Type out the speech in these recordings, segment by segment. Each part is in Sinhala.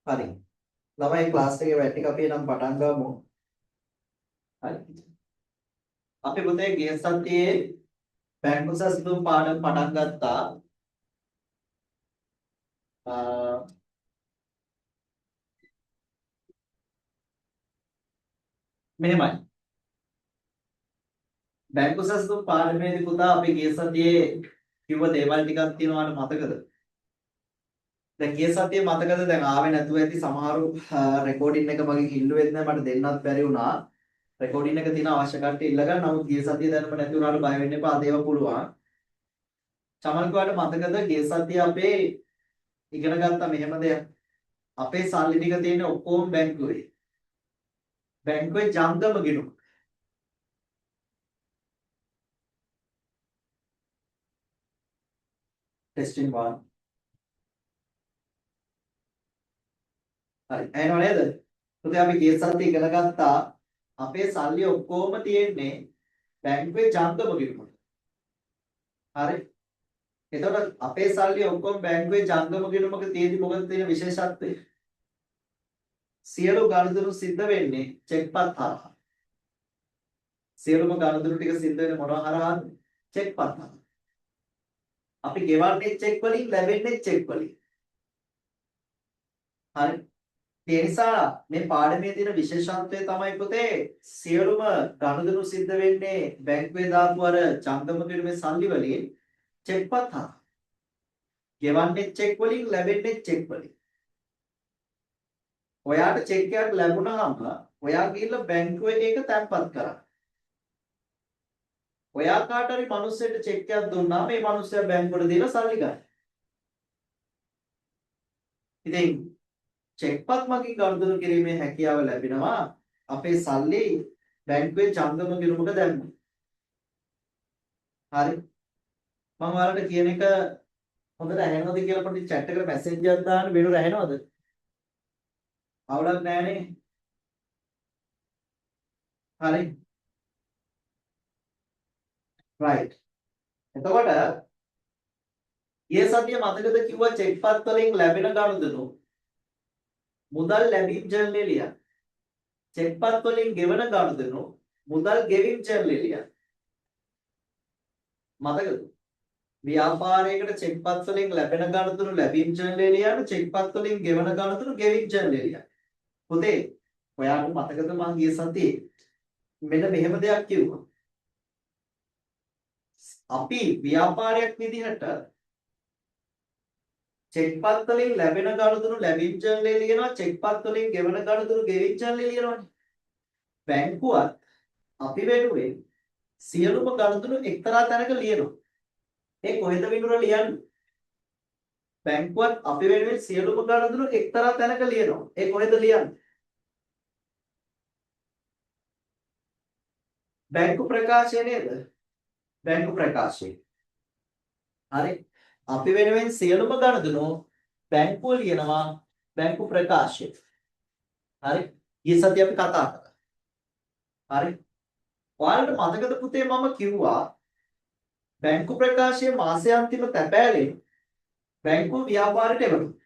හරි. ළමයි ක්ලාස් එකේ වැඩ ටික අපි නම් පටන් ගමු. හරි. අපි පුතේ ගිය සතියේ බැංකු සැලසුම් පාඩම් පටන් ගත්තා. මෙහෙමයි. බැංකු සැලසුම් පාඩමේදී පුතා අපි ගිය සතියේ කිව්ව දේවල් ටිකක් තියෙනවාට මතකද? දැන් ගිය සතියේ මතකද දැන් ආවේ නැතුව ඇති සමහරු රෙකෝඩින් එක මගේ කිල්ලුවෙත් නැහැ මට දෙන්නත් බැරි වුණා. රෙකෝඩින් එක තියෙන අවශ්‍ය කට්ටිය ඉල්ලගන්න. නමුත් ගිය සතියේ දැනුම නැති වුණාට බය වෙන්න එපා. අද ඒවා පුළුවන්. චමල්කුවාට මතකද ගිය සතියේ අපේ ඉගෙන ගත්ත මෙහෙම දෙයක්. අපේ සල්ලි ටික තියෙන ඔක්කොම බැංකුවේ. බැංකුවේ ජංගම ගිණුම. ටෙස්ටිං 1. හරි. එහෙනම් නේද? පුතේ අපි ගිය සතියේ ඉගෙන ගත්තා අපේ සල්ලි ඔක්කොම තියෙන්නේ බැංකුවේ ජංගම ගිණුම. හරි. එතකොට අපේ සල්ලි ඔක්කොම බැංකුවේ ජංගම ගිණුමක තියෙදි මොකද තියෙන විශේෂත්වය? සියලු ගනුදෙනු සිද්ධ වෙන්නේ චෙක්පත් හරහා. සියලුම ගනුදෙනු ටික සිද්ධ වෙන්නේ මොනවා හරහාද? චෙක්පත් හරහා. අපි ගෙවන්නේ චෙක් වලින් ලැබෙන්නේ චෙක් වලින්. හරි. ඒ නිසා මේ පාඩමේ තියෙන විශේෂත්වය තමයි පුතේ සියලුම ගනුදෙනු සිද්ධ වෙන්නේ බැංකුවේ දාපු අර ජංගම ගිණුමේ සල්ලි වලින් චෙක්පත් හරහා. ගෙවන්නේ චෙක් වලින් ලැබෙන්නේ චෙක් වලින්. ඔයාට චෙක් එකක් ලැබුණාම ඔයා ගිහිල්ලා බැංකුවේ ඒක තැන්පත් කරා. ඔයා කාට හරි මිනිස්සෙට චෙක් එකක් දුන්නාම මේ මිනිස්සයා බැංකුවට දීලා සල්ලි ගන්න. ඉතින් චෙක්පත් මගින් ගනුදෙනු කිරීමේ හැකියාව ලැබෙනවා අපේ සල්ලි බැංකුවේ ජංගම ගිණුමක දැම්මොත්. හරි. මම ඔයාලට කියන එක හොඳට ඇහෙනවද කියලා පොඩි chat එකට මැසේජ් එකක් දාන්න වෙනුර ඇහෙනවද? අවුලක් නැහැනේ. හරි. right. එතකොට ඊයේ සතිය මතකද කිව්වා චෙක්පත් වලින් ලැබෙන ගනුදෙනු මුදල් ලැබීම් ජර්නලය ලියන්න. චෙක්පත් වලින් ගෙවන ගනුදෙනු මුදල් ගෙවීම් ජර්නලය ලියන්න. මතකද? ව්‍යාපාරයකට චෙක්පත් වලින් ලැබෙන ගනුදෙනු ලැබීම් ජර්නලය ලියන්න. චෙක්පත් වලින් ගෙවන ගනුදෙනු ගෙවීම් ජර්නලය ලියන්න. පුතේ ඔයාට මතකද මං ගිය සතියේ මෙන්න මෙහෙම දෙයක් කිව්වා. අපි ව්‍යාපාරයක් විදිහට චෙක්පත් වලින් ලැබෙන ගනුදෙනු ලැබීම් ජර්නලය ලියනවා. චෙක්පත් වලින් ගෙවන ගනුදෙනු ගෙවීම් ජර්නලය ලියනවානේ. බැංකුවත් අපි වෙනුවෙන් සියලුම ගනුදෙනු එක්තරා තැනක ලියනවා. ඒ කොහෙද විනුර ලියන්නේ? බැංකුවත් අපි වෙනුවෙන් සියලුම ගනුදෙනු එක්තරා තැනක ලියනවා. ඒ කොහෙද ලියන්නේ? බැංකු ප්‍රකාශය නේද? බැංකු ප්‍රකාශය. හරි. අපි වෙනුවෙන් සියලුම ගනුදෙනු බැංකුව ලියනවා බැංකු ප්‍රකාශය. හරි. ඊයේ සතියේ අපි කතා කරා. හරි. ඔයාලට මතකද පුතේ මම කිව්වා බැංකු ප්‍රකාශයේ මාසාන්තිම තැපෑලෙන් බැංකුව ව්‍යාපාරයට එවනවා.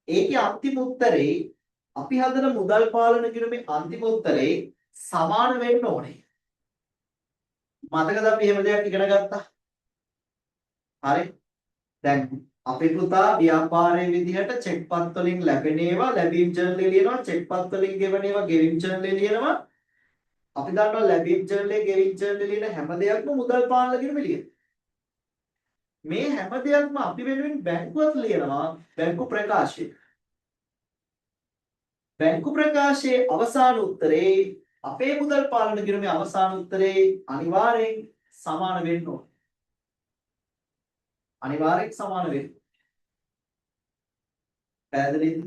ඒකේ අන්තිම උත්තරේ අපි හදන මුදල් පාලන ගිණුමේ අන්තිම උත්තරේ සමාන වෙන්න ඕනේ. මතකද අපි එහෙම දෙයක් ඉගෙන ගත්තා? හරි. දැන් අපි පුතා ව්‍යාපාරයේ විදිහට චෙක්පත් වලින් ලැබෙන ඒවා ලැබීම් ජර්නලය ලියනවා. චෙක්පත් වලින් ගෙවන ඒවා ගෙවීම් ජර්නලය ලියනවා. අපි දන්නවා ලැබීම් ජර්නලය ගෙවීම් ජර්නලය ලියන හැම දෙයක්ම මුදල් පාලන ගිණුමේ ලියන. මේ හැම දෙයක්ම අපි වෙනුවෙන් බැංකුවත් ලියනවා බැංකු ප්‍රකාශය. බැංකු ප්‍රකාශයේ අවසාන උත්තරේ අපේ මුදල් පාලන ගිණුමේ අවසාන උත්තරේ අනිවාර්යෙන් සමාන වෙන්න ඕනේ. අනිවාර්යෙන් සමාන වෙන්න. පැහැදිලිද?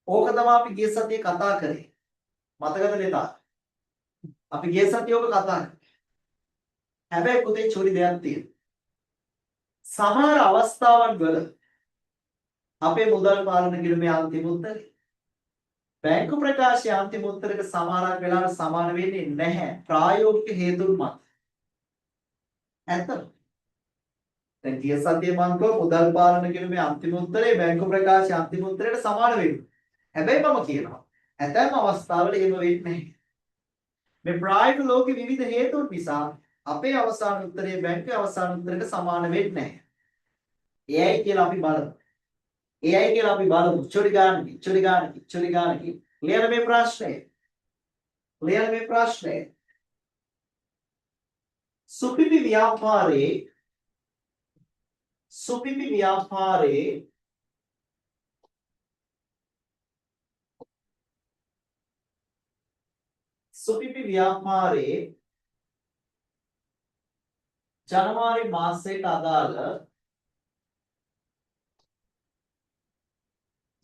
ඕක තමයි අපි ගිය සතියේ කතා කරේ. මතකද නේද? අපි ගිය සතියේ ඕක කතා කරා. හැබැයි පුතේ චුරි දෙයක් තියෙනවා. සමහර අවස්ථාවන් වල අපේ මුදල් පාලන ගිණුමේ අන්තිම උත්තරේ බැංකු ප්‍රකාශයේ අන්තිම උත්තරයක සමහරක් වෙලාවට සමාන වෙන්නේ නැහැ ප්‍රායෝගික හේතුන් මත. ඇත්තද? දැන් ගිය සතියේ මම කිව්වා මුදල් පාලන කියන මේ අන්තිම උත්තරේ බැංකු ප්‍රකාශයේ අන්තිම උත්තරේට සමාන වෙනවා. හැබැයි මම කියනවා ඇතැම් අවස්ථාවල එහෙම වෙන්නේ නැහැ. මේ ප්‍රායෝගික ලෝකේ විවිධ හේතුන් නිසා අපේ අවසාන උත්තරේ බැංකුවේ අවසාන උත්තරයට සමාන වෙන්නේ නැහැ. එයයි කියලා අපි බලමු. එයයි කියලා අපි බලමු. චොරි ගාන ලියන මේ ප්‍රශ්නය. ලියන මේ ප්‍රශ්නය. සුපිපි ව්‍යාපාරයේ සුපිපි ව්‍යාපාරයේ සුපිපි ව්‍යාපාරයේ ජනවාරි මාසයට අදාළ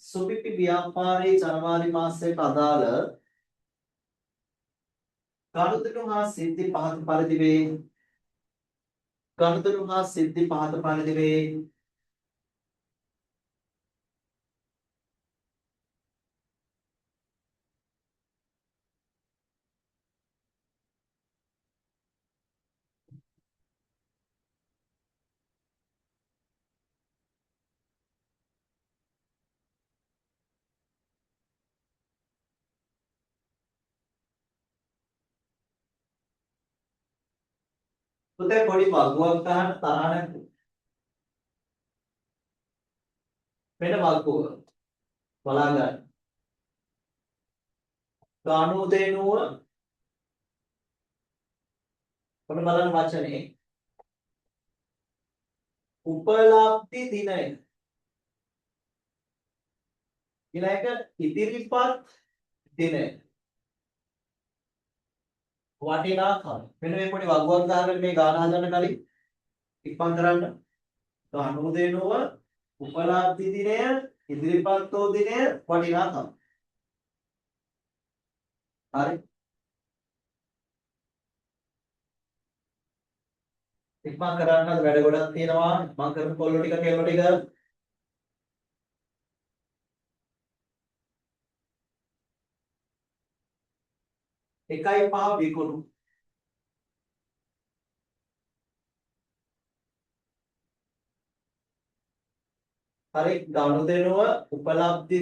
සුපිපි ව්‍යාපාරයේ ජනවාරි මාසයට අදාළ ගනුදෙනු හා සිද්ධි පහත පරිදි වේ. ගනුදෙනු හා සිද්ධි පහත පරිදි වේ. පුතේ පොඩි වගුවක් ගන්න තරහ නැද්ද? මෙන්න වගුව. බලා ගන්න. ගනුදෙනුව ඔන්න බලන්න වචනේ. උපලබ්ධි දිනය. ඊළඟ ඉදිරිපත් දිනය. වටිනාකම. මෙන්න මේ පොඩි වගුවක් ගහගෙන මේ ගාන හදන්න කලින් ඉක්මන් කරන්න. ගනුදෙනුව උපලබ්ධි දිනය ඉදිරිපත් වූ දිනය වටිනාකම. හරි. ඉක්මන් කරන්න වැඩ ගොඩක් තියෙනවා. මම කරපු කොල්ල ටික කෙල්ල ටික 1.5 විකුණු. හරි ගනුදෙනුව උපලබ්ධි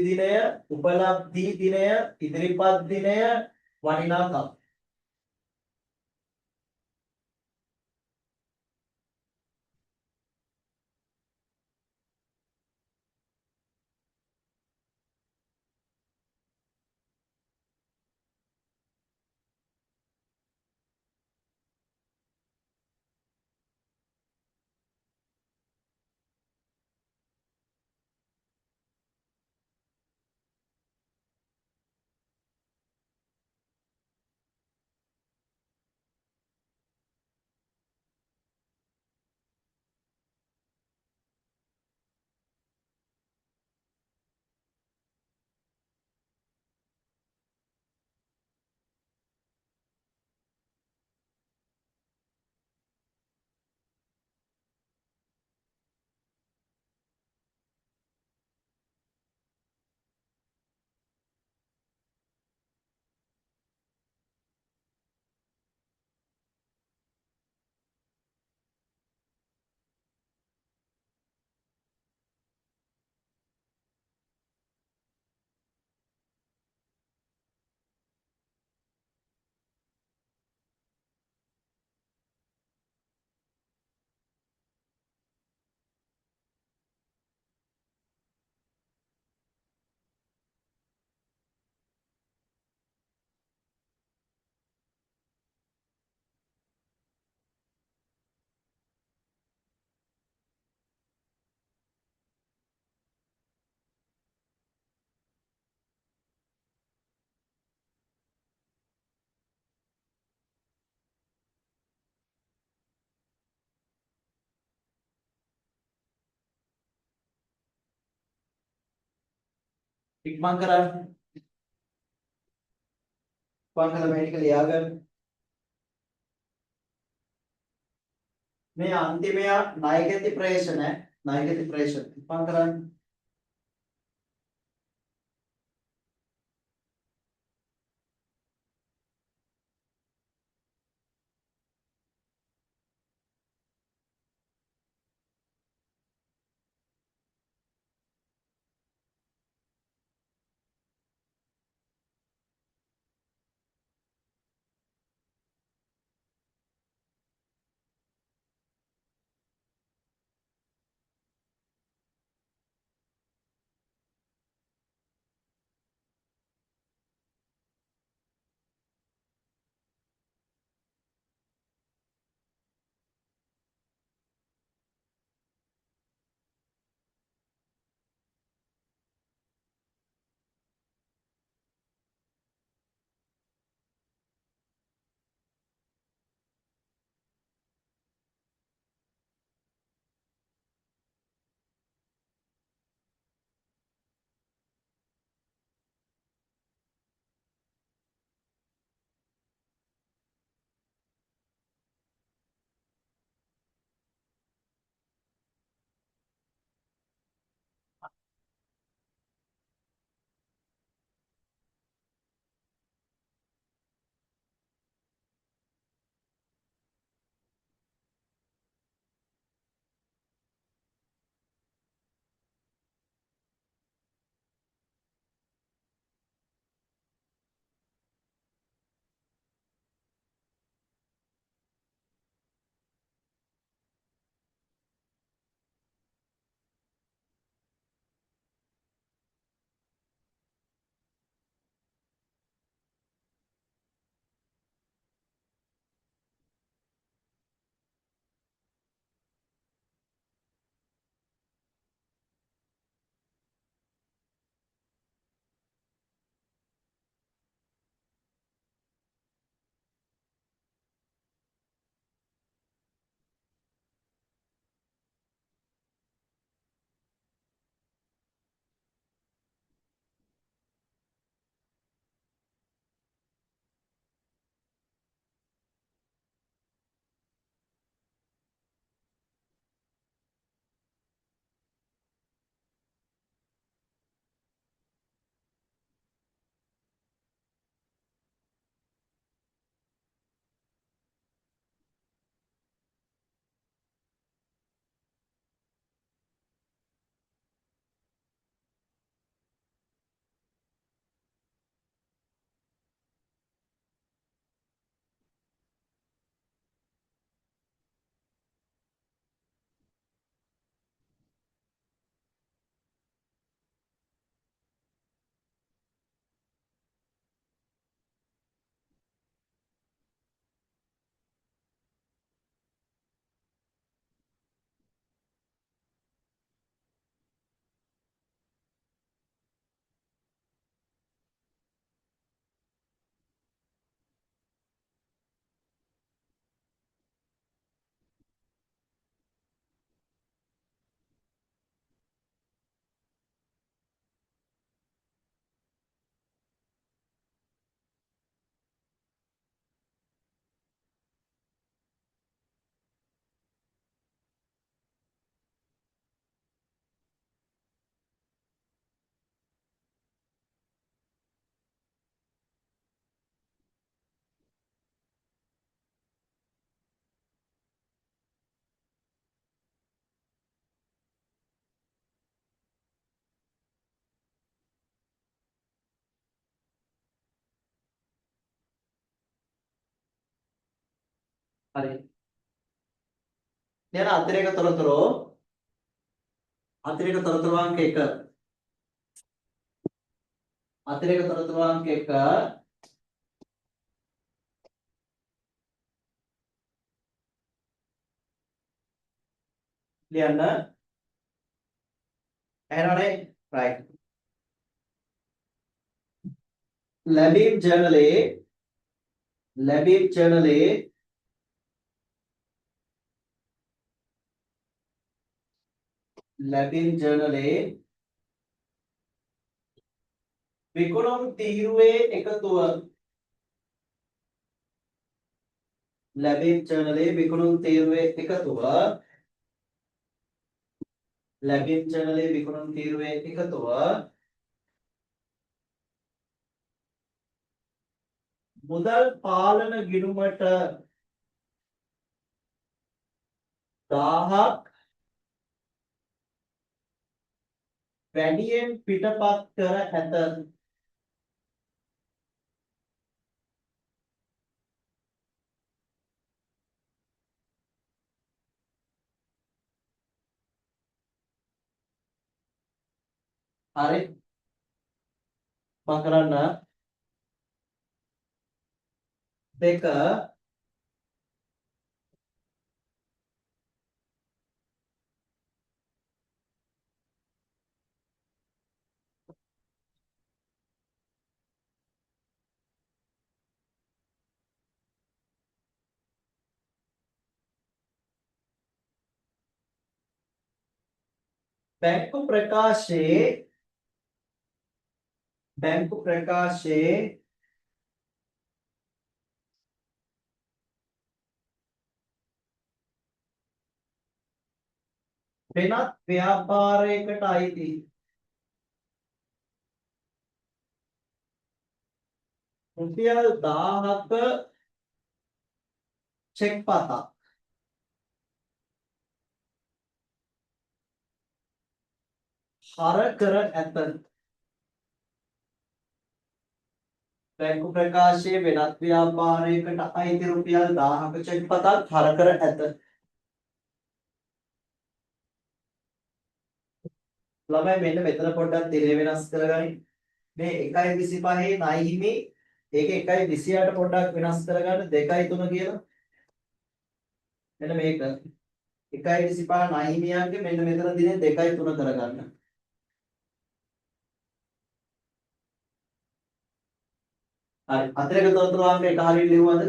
දිනය ඉදිරිපත් දිනය වටිනාකම. ඉක්මන් කරන්න. ඉක්මන් කරලා මේ ටික ලියාගන්න. මේ අන්තිමය ණයගැති ප්‍රේෂණ ඉක්මන් කරන්න. හරි. දැන් අතිරේක තොරතුරු අංක 1 අතිරේක තොරතුරු අංක 1 ලියන්න ඇහෙනවනේ right ලැබීම් ජර්නලේ ලැබීම් ජර්නලේ ලැබීම් ජර්නලේ විකුණුම් තීරුවේ එකතුව ලැබීම් ජර්නලේ විකුණුම් තීරුවේ එකතුව ලැබීම් ජර්නලේ විකුණුම් තීරුවේ එකතුව මුදල් පාලන ගිණුමට 1000ක් වැඩියෙන් පිටපත් කර ඇත. හරි මම කරන්න දෙක බැංකු ප්‍රකාශයේ වෙනත් ව්‍යාපාරයකට අයිති රුපියල් 1000ක චෙක් පතක් හර කර ඇත. බැංකු ප්‍රකාශයේ වෙනත් ව්‍යාපාරයකට අයිති රුපියල් 1000ක චෙක් පතක් හර කර ඇත. ළමයි මෙන්න මෙතන පොඩ්ඩක් තිරේ වෙනස් කරගනින්. මේ 1.25 ණය හිමි ඒක 1.28 පොඩ්ඩක් වෙනස් කරගන්න 2.3 කියලා. මෙන්න මේක 1.25 ණය හිමියන්ගේ මෙන්න මෙතන දිනේ 2.3 කරගන්න. හරි අතිරේක තොරතුරු අංක 1 හරියට ලියුවද?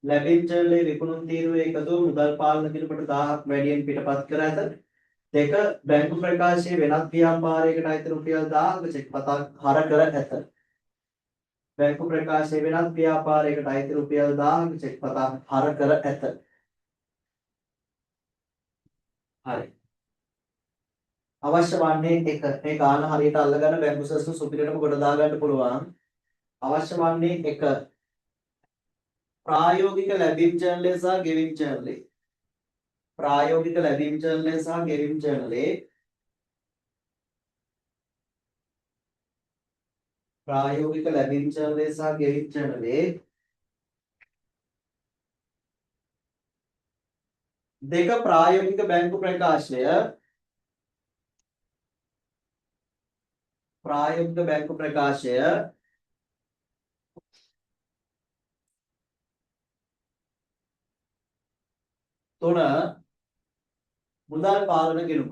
ලැබීම් ජර්නලයේ විකුණුම් තීරුවේ එකතුව මුදල් පාලන කිලපට 1000ක් වැඩියෙන් පිටපත් කර ඇත. දෙක බැංකු ප්‍රකාශයේ වෙනත් ව්‍යාපාරයකට අයිති රුපියල් 1000ක චෙක් පතක් හර කර ඇත. බැංකු ප්‍රකාශයේ වෙනත් ව්‍යාපාරයකට අයිති රුපියල් 1000ක චෙක් පතක් හර කර ඇත. හරි. අවශ්‍ය වන්නේ එක මේ ගාන හරියට අල්ලගන්න බැංකු සස්තු සුපිරියටම ගොඩ දා ගන්න පුළුවන්. අවශ්‍ය වන්නේ එක ප්‍රායෝගික ලැබීම් ජර්නලය සහ ගෙවීම් ජර්නලය. ප්‍රායෝගික ලැබීම් ජර්නලය සහ ගෙවීම් ජර්නලය ප්‍රායෝගික ලැබීම් ජර්නලය සහ ගෙවීම් ජර්නලය දෙක ප්‍රායෝගික බැංකු ප්‍රකාශය ප්‍රායෝගික බැංකු ප්‍රකාශය තුන මුදල් පාලන ගිණුම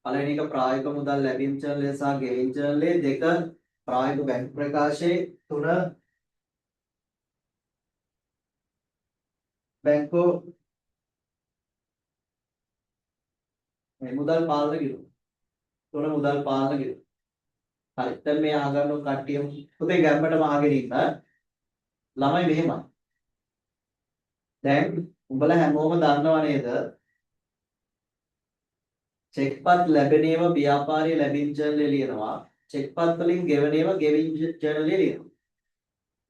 පළවෙනි එක ප්‍රායෝගික මුදල් ලැබීම් ජර්නලය සහ ගෙවීම් ජර්නලය දෙක ප්‍රායෝගික බැංකු ප්‍රකාශය තුන බැංකු මුදල් පාලන ගිණුම තුන මුදල් පාලන ගිණුම. හරි දැන් මේ අහගන්න කට්ටියම පුතේ ගැම්මටම අහගෙන ඉන්න ළමයි මෙහෙමයි. දැන් උඹලා හැමෝම දන්නව නේද? චෙක්පත් ලැබෙන ඒවා ව්‍යාපාරයේ ලැබීම් ජර්නලය ලියනවා. චෙක්පත් වලින් ගෙවන ඒවා ගෙවීම් ජර්නලය ලියනවා.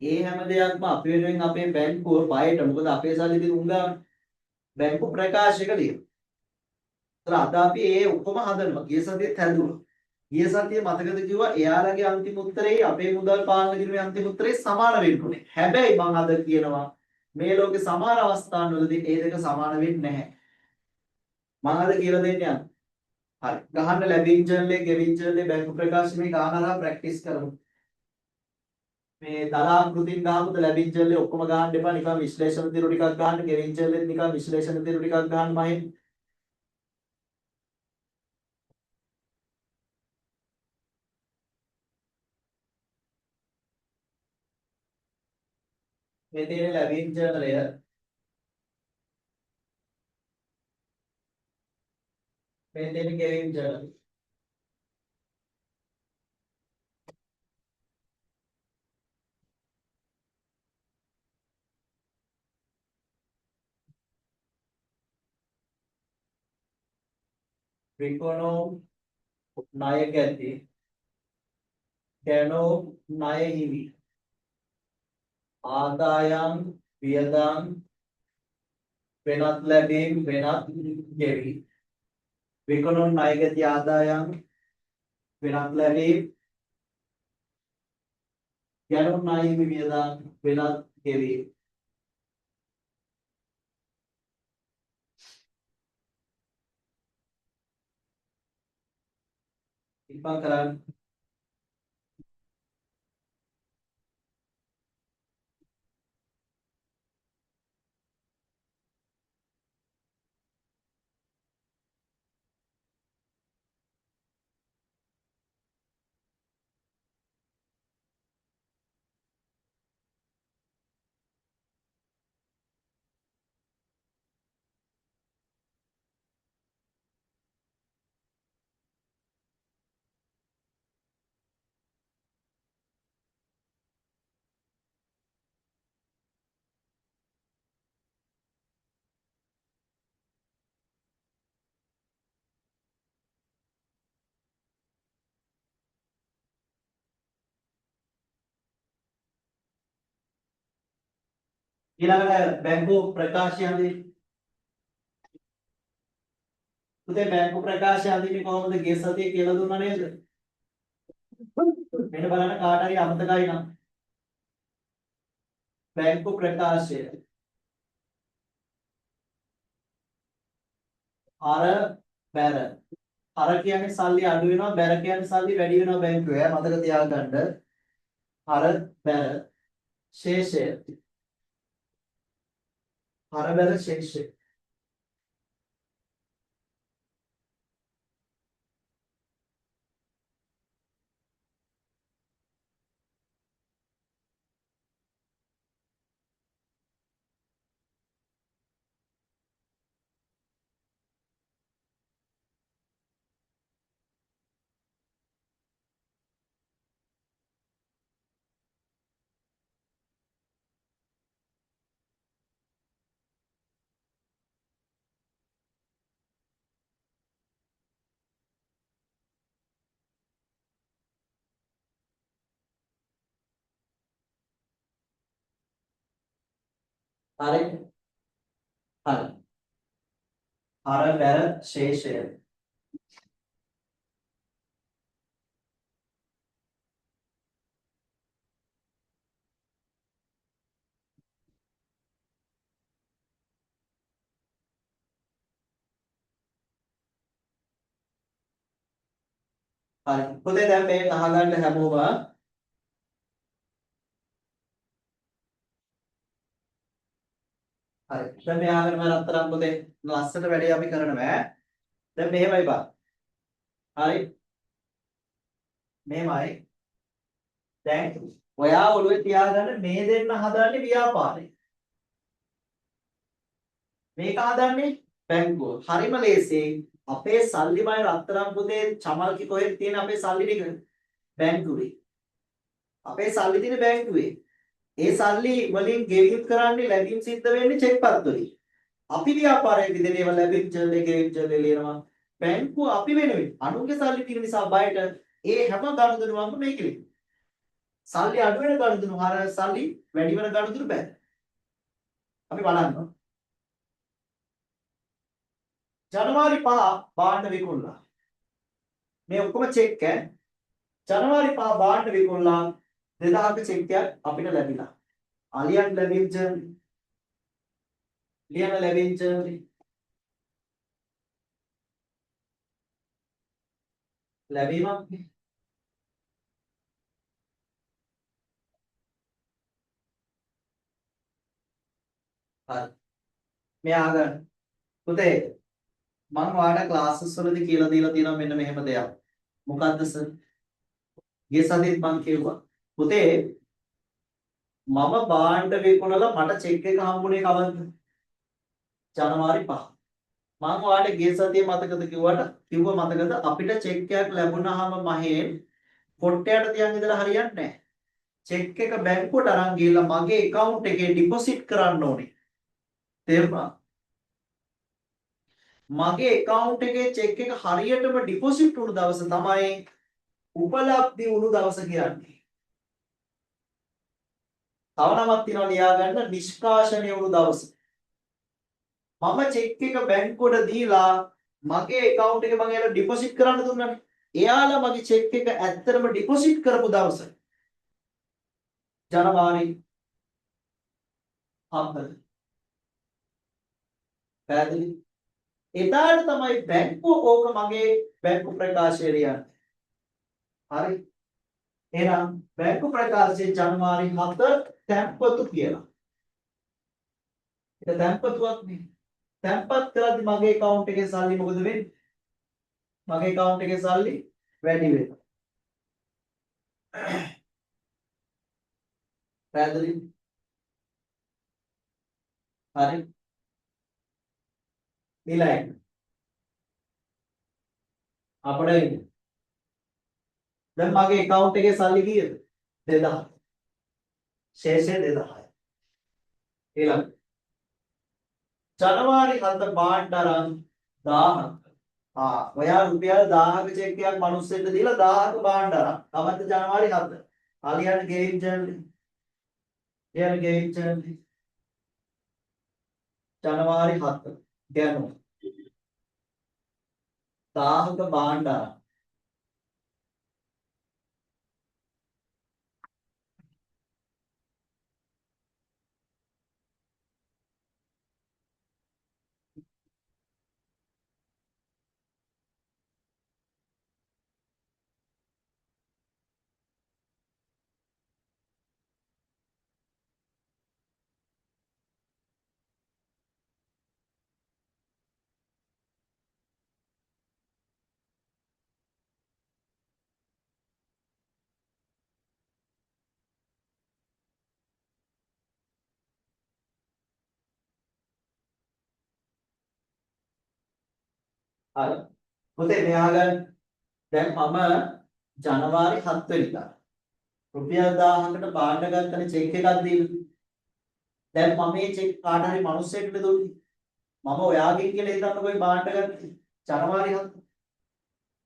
ඒ හැම දෙයක්ම අපි වෙනුවෙන් අපේ බැංකුව පහයට මොකද අපේ සල්ලි දෙන උංගාවනේ. බැංකු ප්‍රකාශයක ලියනවා. ඒතර අද අපි ඒ ඔක්කොම හදනවා. ගිය සතියේත් හැදුවා. ගිය සතියේ මතකද කිව්වා එයාලගේ අන්තිම උත්තරේ අපේ මුදල් පාලන කිරීමේ අන්තිම උත්තරේ සමාන වෙන්න ඕනේ. හැබැයි මම අද කියනවා මේ ලෝකේ සමහර අවස්ථාන්වලදී ඒ දෙක සමාන වෙන්නේ නැහැ. මම අද කියලා දෙන්න යනවා. හරි. ගහන්න ලැබින් ජර්නල් එකේ ගෙවින් ජර්නල් එකේ බැංකු ප්‍රකාශ මේ ගානලා ප්‍රැක්ටිස් කරමු. මේ දලා කෘතින් ගහමුද ලැබින් ජර්නල් එකේ ඔක්කොම ගහන්න එපා. නිකන් විශ්ලේෂණ තිරු ටිකක් ගහන්න. ගෙවින් ජර්නල් එකේ නිකන් විශ්ලේෂණ තිරු ටිකක් ගහන්න මහින්. මේ තියෙන ලැබින් ජර්නල් එක මේ තියෙන ගෙවින් ජර්නල් විකෝනෝ ණය ගැති කැනෝ ණය හිමි ආදායම් වියදම් වෙනත් ලැබීම් වෙනත් ගෙවි විකෝනෝ ණය ගැති ආදායම් වෙනත් ලැබීම් කැනෝ ණය හිමි වියදම් වෙනත් ගෙවි ඉක්මන් කරන්න ඊළඟට බැංකු ප්‍රකාශය අඳින්න පුතේ බැංකු ප්‍රකාශය අඳින්නේ කොහොමද ගිය සතියේ කියලා දුන්නා නේද මෙන්න බලන්න කාට හරි අමතකයි නම් බැංකු ප්‍රකාශය අර බැර අර කියන්නේ සල්ලි අඩු වෙනවා බැර කියන්නේ සල්ලි වැඩි වෙනවා බැංකුවේ මතක තියාගන්න අර බැර ශේෂය අර බැර ශේෂය හරි හරි අර බැර ශේෂය හරි පුතේ දැන් මේක අහගන්න හැමෝම හරි දැන් මේ අහගෙන මම අත්තරම් පුතේ ලස්සට වැඩේ අපි කරනවා දැන් මෙහෙමයි බා හරි මෙහෙමයි දැන් ඔයා ඔළුවේ තියාගන්න මේ දෙන්න හදන්නේ ව්‍යාපාරේ මේක හදන්නේ බැංකුව හරිම ලේසියි අපේ සල්ලි බය රත්තරන් පුතේ චමල්කි කොහෙද තියෙන අපේ සල්ලි ටික බැංකුවේ අපේ සල්ලි තියෙන බැංකුවේ ඒ සල්ලි වලින් ගෙවීම් කරන්නේ ලැබීම් සිද්ධ වෙන්නේ චෙක් පත් වලින් අපි ව්‍යාපාරයේ විදිහේ ඒවා ලැබීම් ජර්නල් ගෙවීම් ජර්නල් ලියනවා බැංකුව අපි වෙනුවෙන් අනුන්ගේ සල්ලි තියෙන නිසා බයට ඒ හැම ගනුදෙනුවක්ම මේකෙ ලියනවා සල්ලි අඩු වෙන ගනුදෙනු හර සල්ලි වැඩි වෙන ගනුදෙනු බෑ අපි බලන්න ජනවාරි 5 භාණ්ඩ විකුණලා මේ ඔක්කොම චෙක් ඈ. ජනවාරි 5 බාණ්ඩ විකුණලා 2000ක චෙක් එකක් අපිට ලැබිලා. අලියන් ලැබිච්ච ලියන ලැබිච්ච ලැබීමක් නේ. හරි. මෙයා ගන්න. පුතේ මම ඔයාලට ක්ලාසස් වලදී කියලා දීලා තියෙනවා මෙන්න මෙහෙම දෙයක්. මොකද්ද සර්? ගිය සතියේත් මම කිව්වා. පුතේ මම බාණ්ඩ විකුණලා මට චෙක් එක හම්බුනේ කවද්ද? ජනවාරි 5. මම ඔයාලට ගිය සතියේ මතකද කිව්ව මතකද අපිට චෙක් එකක් ලැබුණාම මහේ පොට්ටයට තියන් ඉඳලා හරියන්නේ නැහැ. චෙක් එක බැංකුවට අරන් ගිහලා මගේ account එකේ ඩිපොසිට් කරන්න ඕනේ. තේරුණා? මගේ account එකේ චෙක් එක හරියටම ඩිපොසිට් වුණු දවස තමයි උපලබ්ධි වුණු දවස කියන්නේ. තව නමක් තියෙනවා ලියා ගන්න නිෂ්කාශනය වුණු දවස. මම චෙක් එක බැංකුවට දීලා මගේ account එකේ මම එයාලා ඩිපොසිට් කරන්න දුන්නානේ. එයාලා මගේ චෙක් එක ඇත්තටම ඩිපොසිට් කරපු දවස ජනවාරි 7. පැහැදිලි? එදාට තමයි බැංකුව ඕක මගේ බැංකු ප්‍රකාශය ලියන්නේ. හරි? එහෙනම් බැංකු ප්‍රකාශයේ ජනවාරි 7 තැන්පතු කියලා. ඒක තැන්පතුවක් නේ. තැන්පත් කරද්දි මගේ account එකේ සල්ලි මොකද වෙන්නේ? මගේ account එකේ සල්ලි වැඩි වෙනවා. පැහැදිලි? හරි. ඊළඟ අපිට දැන් මගේ account එකේ සල්ලි කීයද? 2000. ශේෂය 2000. ඊළඟ ජනවාරි 7 බාණ්ඩ අරන් 1000ක්. ඔයා රුපියල් 1000ක චෙක් එකක් මිනිස්සෙන්ට දීලා 1000ක බාණ්ඩ අරන්. කවද්ද ජනවාරි 7? අලියන් ගේම් ජර්නලි. එයාන ගේම් ජර්නලි. ජනවාරි 7 ගෑනුවා. 1000ක බාණ්ඩ අරන්. හරි. පුතේ මෙහා ගන්න. දැන් මම ජනවාරි 7 වෙනිදා රුපියල් 1000කට බාණ්ඩ ගත්තනේ චෙක් එකක් දීලා. දැන් මම මේ චෙක් කාට හරි මිනිස්සෙක්ට දුන්නේ. මම ඔයාගෙන් කියලා හිතන්නකො මේ බාණ්ඩ ගත්තේ ජනවාරි 7.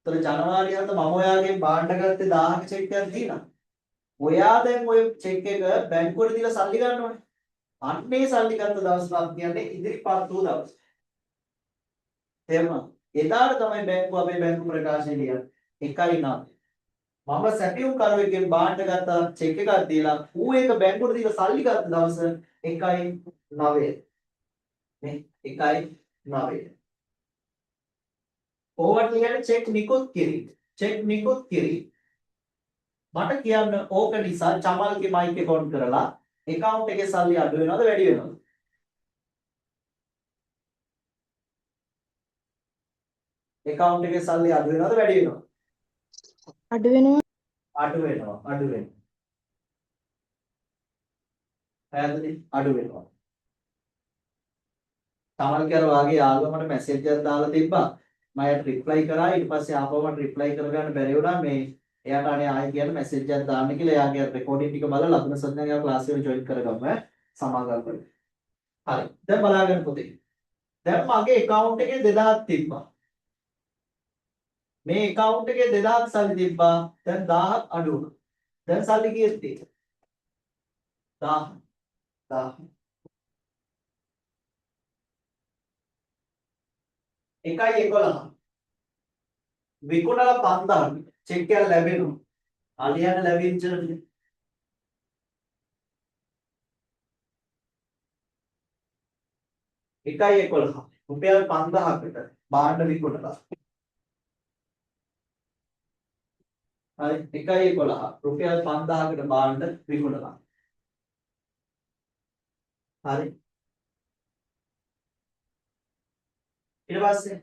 ඒතර ජනවාරි 7 මම ඔයාගෙන් බාණ්ඩ ගත්තේ 1000ක චෙක් එකක් දීලා. ඔයා දැන් ওই චෙක් එක බැංකුවට දීලා සල්ලි ගන්න ඕනේ. අන්නේ සල්ලි ගත්ත දවස් නම් කියන්නේ ඉදිරිපත් වූ දවස්. තේරුණා? එදාට තමයි බැංකුව අපේ බැංකු ප්‍රකාශය ලියන්නේ. 1.9. මම සැපියුම් කරුවෙක්ගෙන් බාණ්ඩ ගත්ත චෙක් එකක් දීලා ඌ ඒක බැංකුවට දීලා සල්ලි ගත්ත දවස 1.9. නේ 1.9. ඕවට කියන්නේ චෙක් නිකුත් කිරීම. චෙක් නිකුත් කිරීම. මට කියන්න ඕක නිසා චමල්ගේ මයික් එක ඔන් කරලා account එකේ සල්ලි අඩු වෙනවද වැඩි වෙනවද? account එකේ සල්ලි අඩු වෙනවද වැඩි වෙනවද? අඩු වෙනවා. අඩු වෙනවා. අඩු වෙනවා. පැහැදිලි? අඩු වෙනවා. තමල් කර වාගේ යාළුවා මට මැසේජ් එකක් දාලා තිබ්බා. මම එයාට රිප්ලයි කරා. ඊට පස්සේ ආපහු මට රිප්ලයි කරගන්න බැරි වුණා. මේ එයාට අනේ ආයෙ කියන මැසේජ් එකක් දාන්න කියලා එයාගේ රෙකෝඩින් ටික බලලා ලකුණු සංඥාව ක්ලාස් එකට ජොයින් කරගමු ඈ. සමාගම් කරමු. හරි. දැන් බලාගන්න පුතේ. දැන් මගේ account එකේ 2000ක් තිබ්බා. මේ account එකේ 2000ක් සල්ලි තිබ්බා. දැන් 1000ක් අඩු වුණා. දැන් සල්ලි කීයද තියෙන්නේ? 1000. 1000. 1.11. විකුණලා 5000ක් චෙක් එකක් ලැබෙනවා. අලියන්න ලැබෙච්ච 1.11 රුපියල් 5000කට භාණ්ඩ විකුණලා. හරි 1.11 රුපියල් 5000කට භාණ්ඩ විකුණලා. හරි ඊට පස්සේ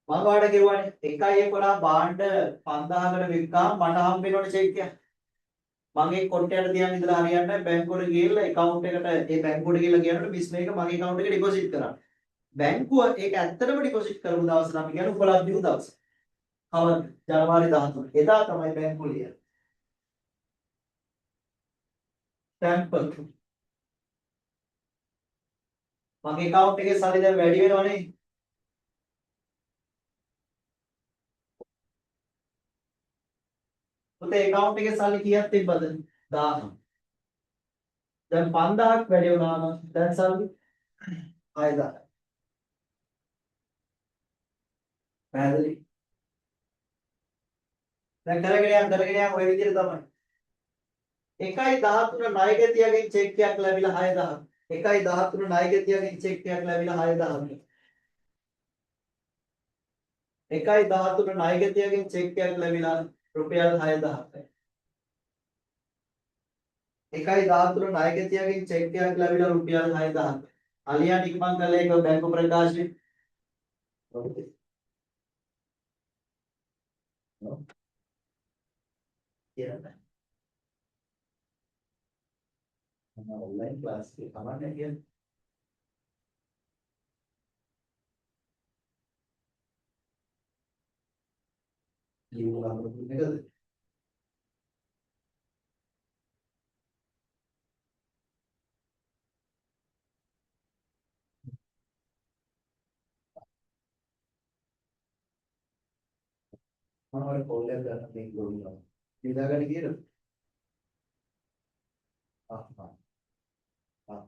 මම ඔයාලට කියවනේ 1.11 භාණ්ඩ 5000කට වික්කාම මට හම්බ වෙනවනේ චෙක් එක. මම ඒ කොට්ටයට තියන් ඉඳලා හරියන්නේ නැහැ බැංකුවට ගිහලා account එකට ඒ බැංකුවට ගිහලා කියනකොට බිස්ම එක මගේ account එකට ඩිපොසිට් කරන්න. බැංකුව ඒක ඇත්තටම ඩිපොසිට් කරපු දවස් නම් කියන්නේ උපලබ්ධි වූ දවස. කවද? ජනවාරි 13. එදා තමයි බැංකුව ලියන්නේ. සැම්පල්. මගේ account එකේ සල්ලි දැන් වැඩි වෙනවනේ. පුතේ account එකේ සල්ලි කීයක් තිබ්බද? 1000. දැන් 5000ක් වැඩි වුණාම දැන් සල්ලි 6000. පැහැදිලි? දැන් කරගෙන යන්න ඔය විදිහට තමයි. 1.13 ණයගැතියගෙන් චෙක් එකක් ලැබිලා 6000. 1.13 ණයගැතියගෙන් චෙක් එකක් ලැබිලා 6000. 1.13 ණයගැතියගෙන් චෙක් එකක් ලැබිලා රුපියල් 6000ක්. 1.13 ණයගැතියගෙන් චෙක් එකක් ලැබිලා රුපියල් 6000ක්. අලියා නිකමන් කළේ ඒක බැංකු ප්‍රකාශය. කියලා. මම ඔන්ලයින් ක්ලාස් එකේ කමන්නේ කියන්නේ. ලියුම ගන්න නේද? මම ඔය කෝල් එක ගන්න මේක ගොනුනවා. ඉඳාගෙන ගියද? ආ ආ ආ.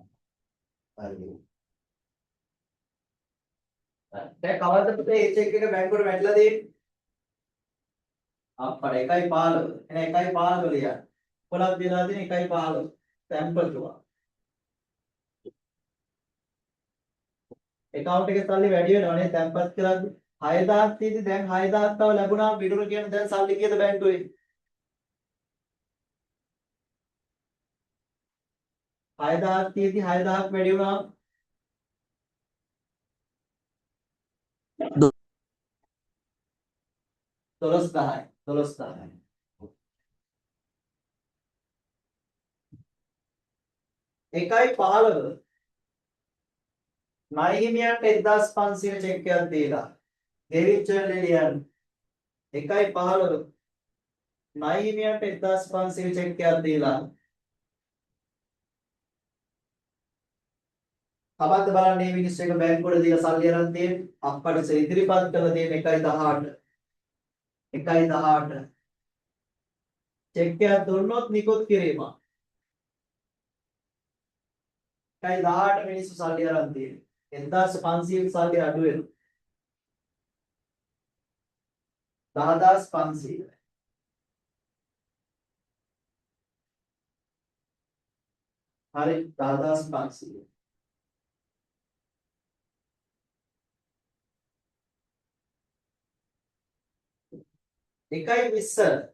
හරි. දැන් කවද්ද පුතේ ඒ චෙක් එක බැංකුවට වැටලා දෙන්නේ? අප්පර 1.15. එන 1.15 ලියන්න. කොලක් දීලා දෙන 1.15. සැම්පල් තුවා. account එකේ සල්ලි වැඩි වෙනවනේ තැන්පත් කරද්දි 6000ක් තියෙදි දැන් 6000ක් තව ලැබුණාම විදුර කියන දැන් සල්ලි කීයද බැංකුවේ? 6000ක් තියෙදි 6000ක් වැඩි වුණාම 12000යි 12000යි. එකයි 15 ණය හිමියන්ට 1500 චෙක් එකක් දීලා ගෙවිච්ච ලියන්න 1.15 ණය හිමියන්ට 1500 චෙක් එකක් දීලා කවද්ද බලන්න මේ මිනිස්සු එක බැංකුවට දීලා සල්ලි අරන් තියෙන්නේ අප්පට ඉදිරිපත් කරලා තියෙන 1.18 1.18 චෙක් එකක් දුන්නොත් නිකුත් කිරීම 1.18 මිනිස්සු සල්ලි අරන් තියෙන්නේ 1500 සල්ලි අඩු වෙනවා 10500 හරි 10500 1.20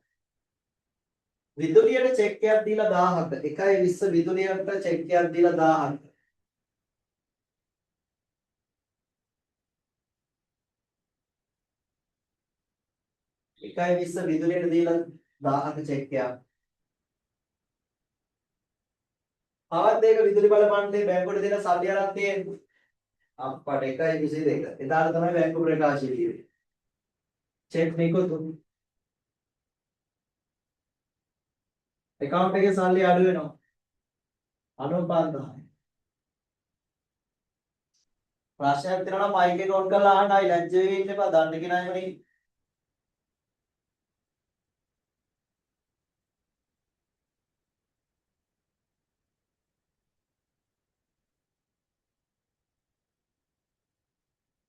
විදුලියට චෙක් එකක් දීලා 1000ක 1.20 විදුලියට චෙක් එකක් දීලා 1000ක 1.20 විදුලියට දීලා 1000ක චෙක් එකක් ආවත් ඒක විදුලි බල මණ්ඩලයේ බැංකුවට දෙන සල්ලි අරන් තියෙන්නේ අප්පට 1.22 එදාට තමයි බැංකු ප්‍රකාශය ලියන්නේ චෙක් නිකුත් account එකේ සල්ලි අඩු වෙනවා 95000 ප්‍රශ්නයක් තියෙනවා නම් මයික් එක ඔන් කරලා අහන්න ආයි ලැජ්ජ වෙවි ඉන්න එපා දන්න කෙනා එමනේ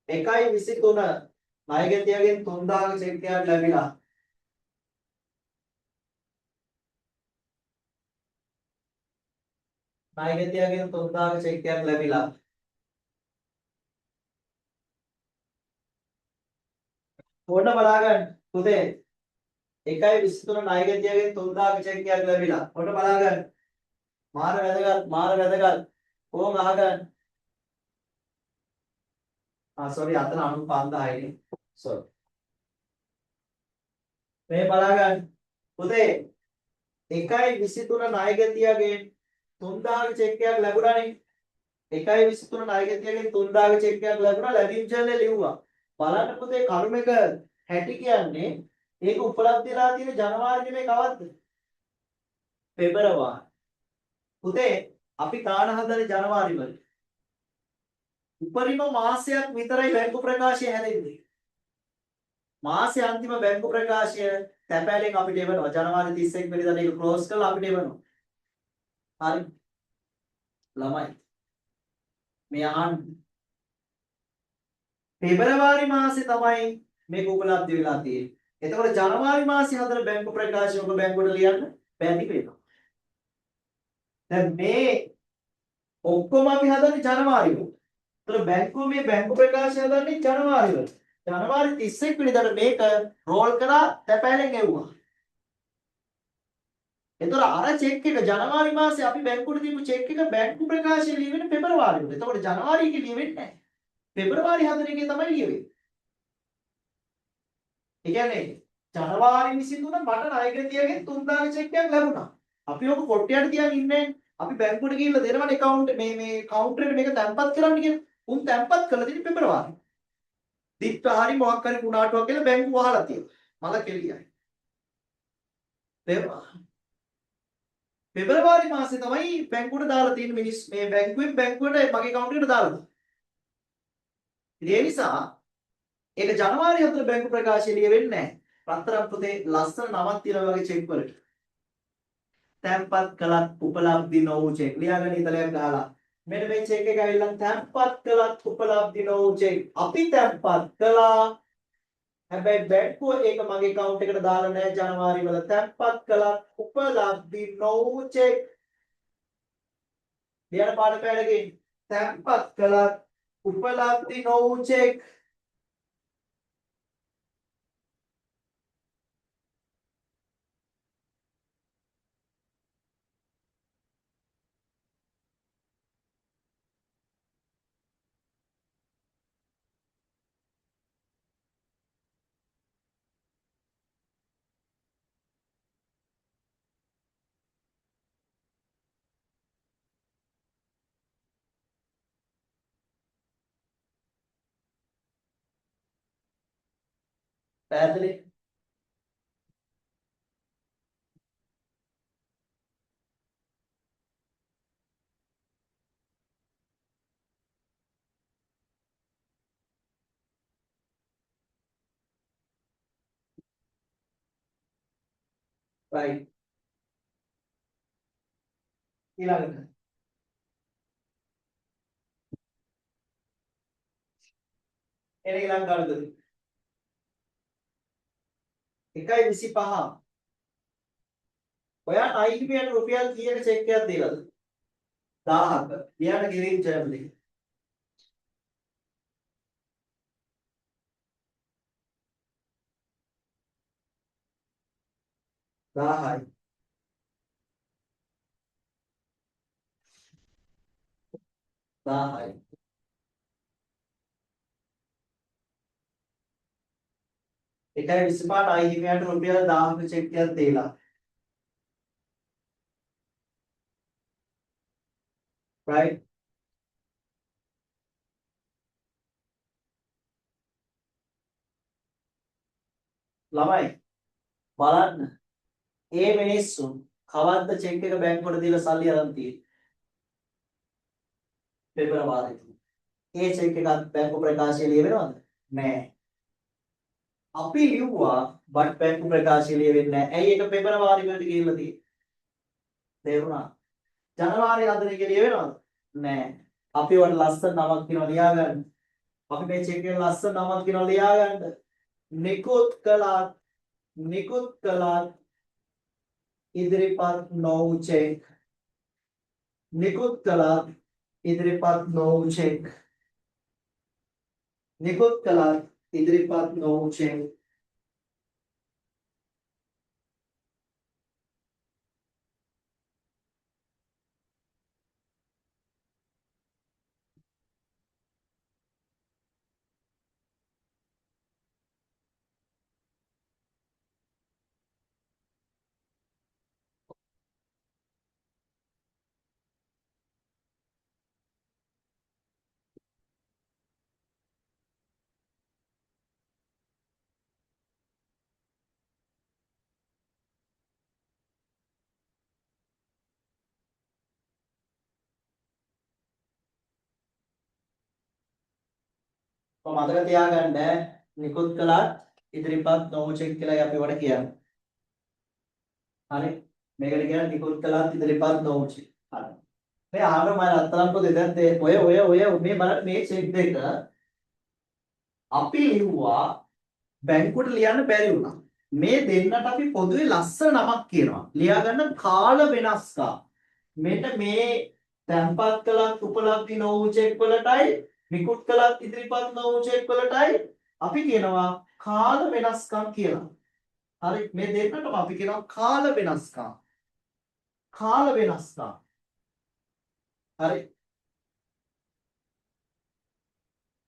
එකයි 23 ණයගැතියාගෙන් 3000ක චෙක් එකක් ලැබිලා. ණයගැතියාගෙන් 3000ක චෙක් එකක් ලැබිලා. ඕන බලා ගන්න පුතේ 1.23 ණයගැතියාගෙන් 3000ක චෙක් එකක් ලැබිලා. ඕන බලා ගන්න. මාර වැදගත්. ඕම් අහගන්න. සෝරි අතන 95000 නේ. සෝරි. මේ බලා ගන්න. පුතේ 1.23 ණයගැතියාගෙන් 3000ක චෙක් එකක් ලැබුණානේ. 1.23 ණයගැතියාගෙන් 3000ක චෙක් එකක් ලැබුණා. ලැබීම් චලනේ ලිව්වා. බලන්න පුතේ කරුමක හැටි කියන්නේ ඒක උපලබ්ධිලා තියෙන ජනවාරි නෙමෙයි කවද්ද? පෙබරවාරි. පුතේ අපි කාණ හදන්නේ ජනවාරි වල. උපරිම මාසයක් විතරයි බැංකු ප්‍රකාශය හැදෙන්නේ. මාසයේ අන්තිම බැංකු ප්‍රකාශය තැපෑලෙන් අපිට එවනවා. ජනවාරි 31 වෙනිදාට ඒක ක්ලෝස් කරලා අපිට එවනවා. හරි. ළමයි. මේ අහන්න. පෙබරවාරි මාසේ තමයි මේක උපලබ්ධ වෙලා තියෙන්නේ. එතකොට ජනවාරි මාසේ හදන බැංකු ප්‍රකාශය ඔබ බැංකුවට ලියන්න බැරි වෙනවා. දැන් මේ ඔක්කොම අපි හදන්නේ ජනවාරි වල. ඒතර බැංකුව මේ බැංකු ප්‍රකාශය හදන්නේ ජනවාරි වල. ජනවාරි 31 වෙනිදාට මේක රෝල් කරලා තැපෑලෙන් එවුවා. එතකොට අර චෙක් එක ජනවාරි මාසේ අපි බැංකුවට දීපු චෙක් එක බැංකු ප්‍රකාශය ලියවෙන්නේ පෙබරවාරි වල. එතකොට ජනවාරි එකේ ලියවෙන්නේ නැහැ. පෙබරවාරි 4 එකේ තමයි ලියවෙන්නේ. ඒ කියන්නේ ජනවාරි 23 මට ණයගැතියාගෙන් 3000 චෙක් එකක් ලැබුණා. අපි ඔක කොට්ටයට තියන් ඉන්නේ නැහැ. අපි බැංකුවට ගිහිල්ලා දෙනවනේ account මේ counter එකට මේක තැන්පත් කරන්න කියලා. උන් තැන්පත් කළා දෙන්නේ පෙබරවාරි. දිත්ත හරි මොකක් හරි කුණාටුවක් කියලා බැංකුව වහලා තියෙනවා. මල කෙලියයි. පෙබරවාරි මාසේ තමයි බැංකුවට දාලා තියෙන මිනිස් මේ බැංකුවෙන් බැංකුවට මගේ account එකට දාලා තියෙනවා. ඒ නිසා ඒක ජනවාරි 4 බැංකු ප්‍රකාශය ලියවෙන්නේ නැහැ. රත්තරන් පුතේ ලස්සන නමක් තියෙනවා වගේ චෙක් වලට. තැන්පත් කළත් උපලබ්ධි නොවු චෙක්. ලියාගෙන ඉතලයක් ගහලා. මෙන්න මේ චෙක් එක ඇවිල්ලා තැන්පත් කළත් උපලබ්ධි නොවු චෙක්. අපි තැන්පත් කළා. හැබැයි බැංකුව ඒක මගේ account එකට දාලා නැහැ ජනවාරි වල. තැන්පත් කළත් උපලබ්ධි නොවු චෙක්. ලියන පාඩ පැඩගෙන් තැන්පත් කළත් උපලබ්ධි නොවු චෙක්. පැහැදිලි? right ඊළඟට එන ඊළඟ ගණිතය 1.25 ඔයා අයිපියට රුපියල් කීයක චෙක් එකක් දීලාද 1000ක ලියන්න ගෙවීම් ජයමලි 1000යි 1000යි 1.25ට අයිපියට රුපියල් 1000ක චෙක් එකක් දීලා right ළමයි බලන්න ඒ මිනිස්සු කවද්ද චෙක් එක බැංකුවට දීලා සල්ලි අරන් තියෙන්නේ පෙබරවාරියේ ඒ චෙක් එකත් බැංකු ප්‍රකාශය ලියවෙනවද නෑ අපි ලිව්වා බට් බැංකු ප්‍රකාශය ලියවෙන්නේ නැහැ. ඇයි ඒක පෙබරවාරි වලට ගිහිල්ලා තියෙන්නේ? තේරුණා? ජනවාරි 4 එක ලියවෙනවද? නෑ. අපි වට ලස්සන නමක් තියෙනවා ලියා ගන්න. අපි මේ චෙක් එක ලස්සන නමක් කියනවා ලියා ගන්න. නිකුත් කළා ඉදිරිපත් නොවු චෙක්. නිකුත් කළා ඉදිරිපත් නොවු චෙක්. නිකුත් කළා ඉදිරිපත් නොවු චෙක්. මතක තියාගන්න නිකුත් කළාත් ඉදිරිපත් නොවු චෙක් කියලා අපි වට කියන්නේ. හරි. මේකට කියන්නේ නිකුත් කළාත් ඉදිරිපත් නොවු චෙක්. හරි. මේ ආවම මම අත්තරම් පොතේ දැන් ඔය මේ බලන්න මේ චෙක් දෙක අපි ලිව්වා බැංකුවට ලියන්න බැරි වුණා. මේ දෙන්නට අපි පොදුවේ ලස්සන නමක් කියනවා. ලියා ගන්න කාල වෙනස්කම්. මෙන්න මේ තැන්පත් කළත් උපලබ්ධි නොවු චෙක් වලටයි නිකුත් කළත් ඉදිරිපත් නොවු චෙක් වලටයි අපි කියනවා කාල වෙනස්කම් කියලා. හරි මේ දෙන්නටම අපි කියනවා කාල වෙනස්කම්. කාල වෙනස්කම්. හරි.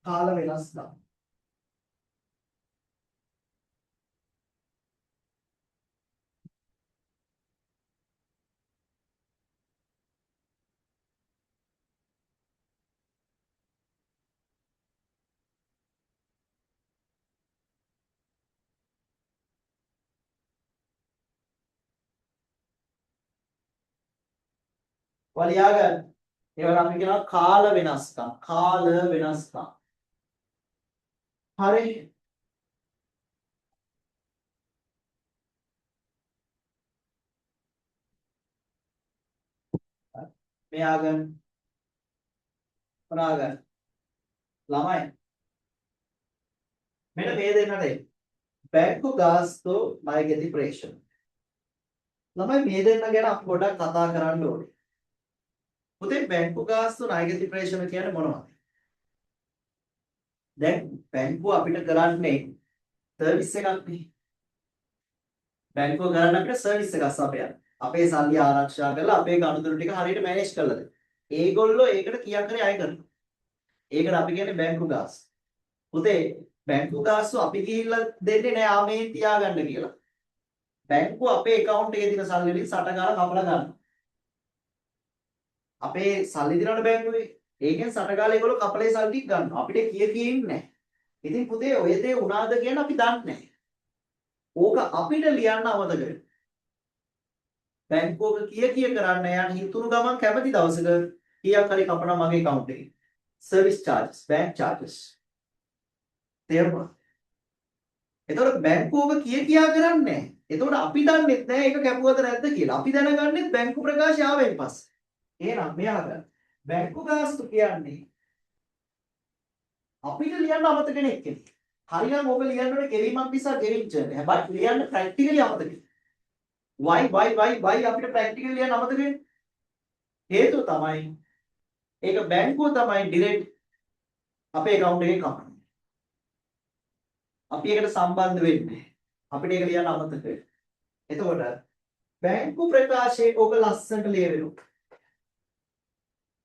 කාල වෙනස්කම්. වලියා ගන්න. ඒවට අපි කියනවා කාල වෙනස්කම්. කාල වෙනස්කම්. හරි. මෙයා ගන්න. මොනවා ගන්න? ළමයි. මෙන්න මේ දෙන්නට බැංකු ගාස්තු ණය ගෙති ප්‍රේෂණ. ළමයි මේ දෙන්න ගැන අපි පොඩ්ඩක් කතා කරන්න ඕනේ. පුතේ බැංකු ගාස්තු ණය ගෙති ප්‍රේෂණ කියන්නේ මොනවද? දැන් බැංකුව අපිට කරන්නේ සර්විස් එකක් නේ. බැංකුව කරන්නේ අපිට සර්විස් එකක් සපයන්න. අපේ සල්ලි ආරක්ෂා කරලා අපේ ගනුදෙනු ටික හරියට මැනේජ් කරලා දෙන්න. ඒගොල්ලෝ ඒකට කීයක් හරි අය කරනවා. ඒකට අපි කියන්නේ බැංකු ගාස්තු. පුතේ බැංකු ගාස්තු අපි ගිහිල්ලා දෙන්නේ නෑ ආමේ තියාගන්න කියලා. බැංකුව අපේ account එකේ තියෙන සල්ලි වලින් සට ගාලා කපලා ගන්නවා. අපේ සල්ලි දිනවන බැංකුවේ ඒකෙන් සට ගාලා ඒගොල්ලෝ කපලේ සල්ලි ටික ගන්නවා. අපිට කිය ඉන්නේ නෑ. ඉතින් පුතේ ඔය දේ උනාද කියන අපි දන්නේ නෑ. ඕක අපිට ලියන්න අමතක වෙනවා. බැංකුවක කිය කරන්න යන හිතුණු ගමන් කැමති දවසක කීයක් හරි කපනවා මගේ account එකේ. service charges, bank charges. තේරුණා? එතකොට බැංකුවක කියා කරන්නේ නැහැ. එතකොට අපි දන්නේ නැහැ ඒක කැපුවද නැද්ද කියලා. අපි දැනගන්නේ බැංකු ප්‍රකාශය ආවෙන් පස්සේ. එහෙනම් මෙයා ගන්න. බැංකු ගාස්තු කියන්නේ අපිට ලියන්න අමතක කෙනෙක් කෙනෙක්. හරියම ඔබ ලියන්න ඕනේ ගෙවීමක් නිසා ගෙවිච්ච. හැබැයි ලියන්න ප්‍රැක්ටිකලි අමතක. why අපිට ප්‍රැක්ටිකලි ලියන්න අමතක වෙන්නේ? හේතුව තමයි ඒක බැංකුව තමයි ඩිරෙක්ට් අපේ account එකේ කපන්නේ. අපි ඒකට සම්බන්ධ වෙන්නේ. අපිට ඒක ලියන්න අමතක වෙනවා. එතකොට බැංකු ප්‍රකාශයේ ඕක ලස්සනට ලියවෙනවා.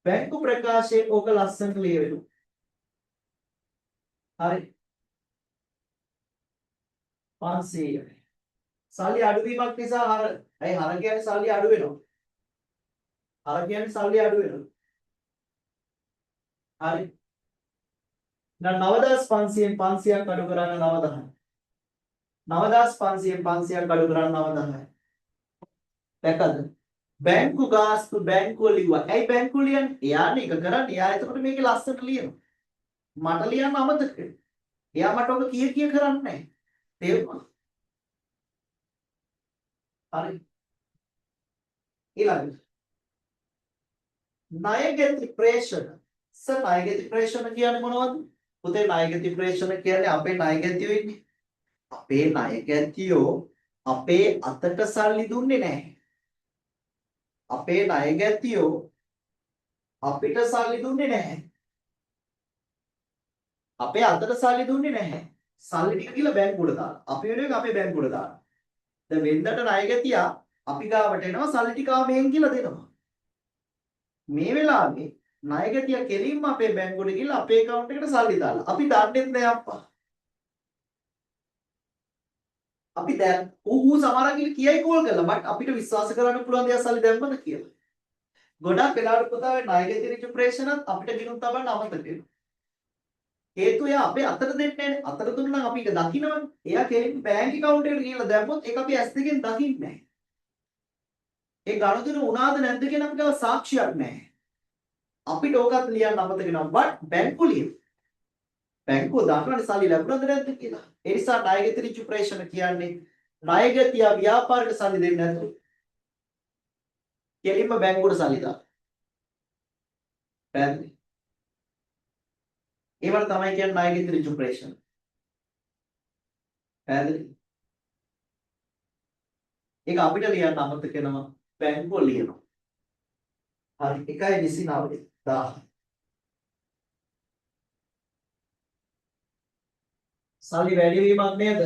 බැංකු ප්‍රකාශයේ ඕක ලස්සනට ලියවෙනවා. හරි. 500. සල්ලි අඩුවීමක් නිසා හර කියන්නේ සල්ලි අඩු වෙනවා. හර කියන්නේ සල්ලි අඩු වෙනවා. හරි. දැන් 9500න් 500ක් අඩු කරන්න 9000. 9500න් 500ක් අඩු කරන්න 9000. දැක්කද? බැංකු ගාස්තු බැංකුව ලිව්වා. ඇයි බැංකුව ලියන්නේ? එයානේ ඒක කරන්නේ. එයා එතකොට මේකේ ලස්සනට ලියනවා. මට ලියන්න අමතක වෙනවා. එයා මට ඔක කිය කරන්නේ නැහැ. තේරුණා? හරි. ඊළඟට ණය ගෙති ප්‍රේෂණ. ණය ගෙති ප්‍රේෂණ කියන්නේ මොනවද? පුතේ ණයගැති ප්‍රේෂණ කියන්නේ අපේ ණයගැතියෝ ඉන්නේ. අපේ ණයගැතියෝ අපේ අතට සල්ලි දුන්නේ නැහැ. අපේ ණයගැතියෝ අපිට සල්ලි දුන්නේ නැහැ. අපේ අතට සල්ලි දුන්නේ නැහැ. සල්ලි ටික කියලා බැංකුවට දානවා. අපි වෙන එක අපේ බැංකුවට දානවා. දැන් වෙන්දට ණයගැතියා අපි ගාවට එනවා සල්ලි ටික ආවෙන් කියලා දෙනවා. මේ වෙලාවේ ණයගැතියා කෙලින්ම අපේ බැංකුවට ගිහලා අපේ account එකට සල්ලි දාලා. අපි දන්නේ නැහැ අප්පා. අපි දැන් ඌ සමහරක් කියයි කෝල් කරලා බට් අපිට විශ්වාස කරන්න පුළුවන් දෙයක් සල්ලි දැම්මද කියලා. ගොඩක් වෙලාවට පුතා ඔය ණයගැති රිජුප්‍රේෂණත් අපිට ගිනුම් තබන්න අමතක වෙනවා. හේතුව එයා අපේ අතට දෙන්නේ නැහැ. අතට දුන්නා නම් අපි ඒක දකින්නවනේ. එයා කෙලින් බැංක් account එකට ගිහලා දැම්මොත් ඒක අපි ඇස් දෙකෙන් දකින්නේ නැහැ. ඒ ගනුදෙනු වුණාද නැද්ද කියන අපිට සාක්ෂියක් නැහැ. අපිට ඕකත් ලියන්න අමතක වෙනවා. බට් බැංකුව ලියන. බැංකුව දන්නවනේ සල්ලි ලැබුණාද නැද්ද කියලා. ඒ නිසා ණයගැති රිජුප්‍රේෂණ කියන්නේ ණයගැතියා ව්‍යාපාරයට සල්ලි දෙන්නේ නැතුව කෙලින්ම බැංකුවට සල්ලි දාන. පැහැදිලි. ඒවට තමයි කියන්නේ ණයගැති රිජුප්‍රේෂණ. පැහැදිලි. ඒක අපිට ලියන්න අමතක වෙනවා. බැංකුව ලියනවා. හරි 1.29 1000. සල්ලි වැඩි වීමක් නේද?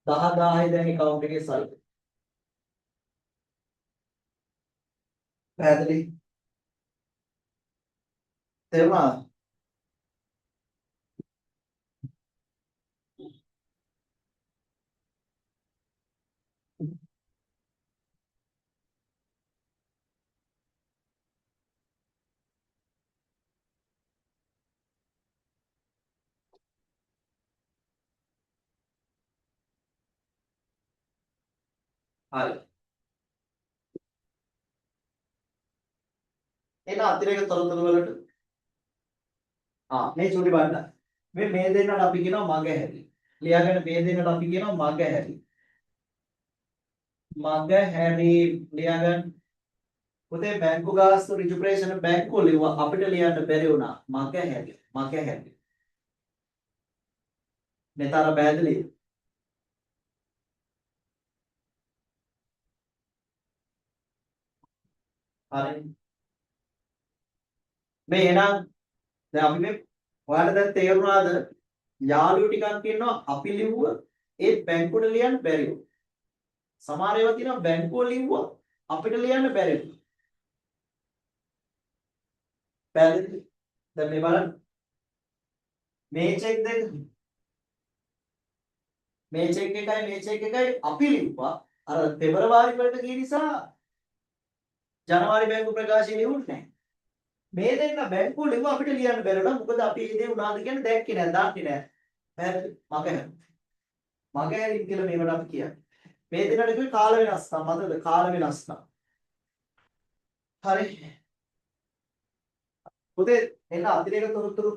10000 දැන් account එකේ සල්ලි. පැහැදිලි. තේරුණාද? හරි. එන අතිරේක තොරතුරු වලට මේ චුටි බලන්න. මේ දෙන්නට අපි කියනවා මග හැරි. ලියාගෙන මේ දෙන්නට අපි කියනවා මග හැරි. මග හැරි ලියාගන්න. පුතේ බැංකු ගාස්තු රිජුප්‍රේෂණ බැංකුව ලිව්වා අපිට ලියන්න බැරි වුණා. මග හැරි. මග හැරි. මෙතන පැහැදිලි. හරි. මේ එහෙනම් දැන් අපි මේ ඔයාලට දැන් තේරුණාද? යාළුවෝ ටිකක් ඉන්නවා අපි ලිව්ව ඒ බැංකුවට ලියන්න බැරි වුණා. සමහර ඒවා තියෙනවා බැංකුව ලිව්වා අපිට ලියන්න බැරි වුණා. පැහැදිලි? දැන් මේ බලන්න. මේ චෙක් දෙක මේ චෙක් එකයි අපි ලිව්වා. අර පෙබරවාරි වලට ගිය නිසා ජනවාරි බැංකු ප්‍රකාශය ලියුන්නේ නැහැ. මේ දෙන්න බැංකුව ලිව්වා අපිට ලියන්න බැරි වුණා. මොකද අපි මේ දේ උනාද කියන්නේ දැක්කේ නැහැ, දන්නේ නැහැ. පැහැදිලි? මග හැරි කියලා මේවට අපි කියන්නේ. මේ දෙන්නට කිව්වේ කාල වෙනස්කම්. මතකද? කාල වෙනස්කම්. හරි. පුතේ එන්න අතිරේක තොරතුරු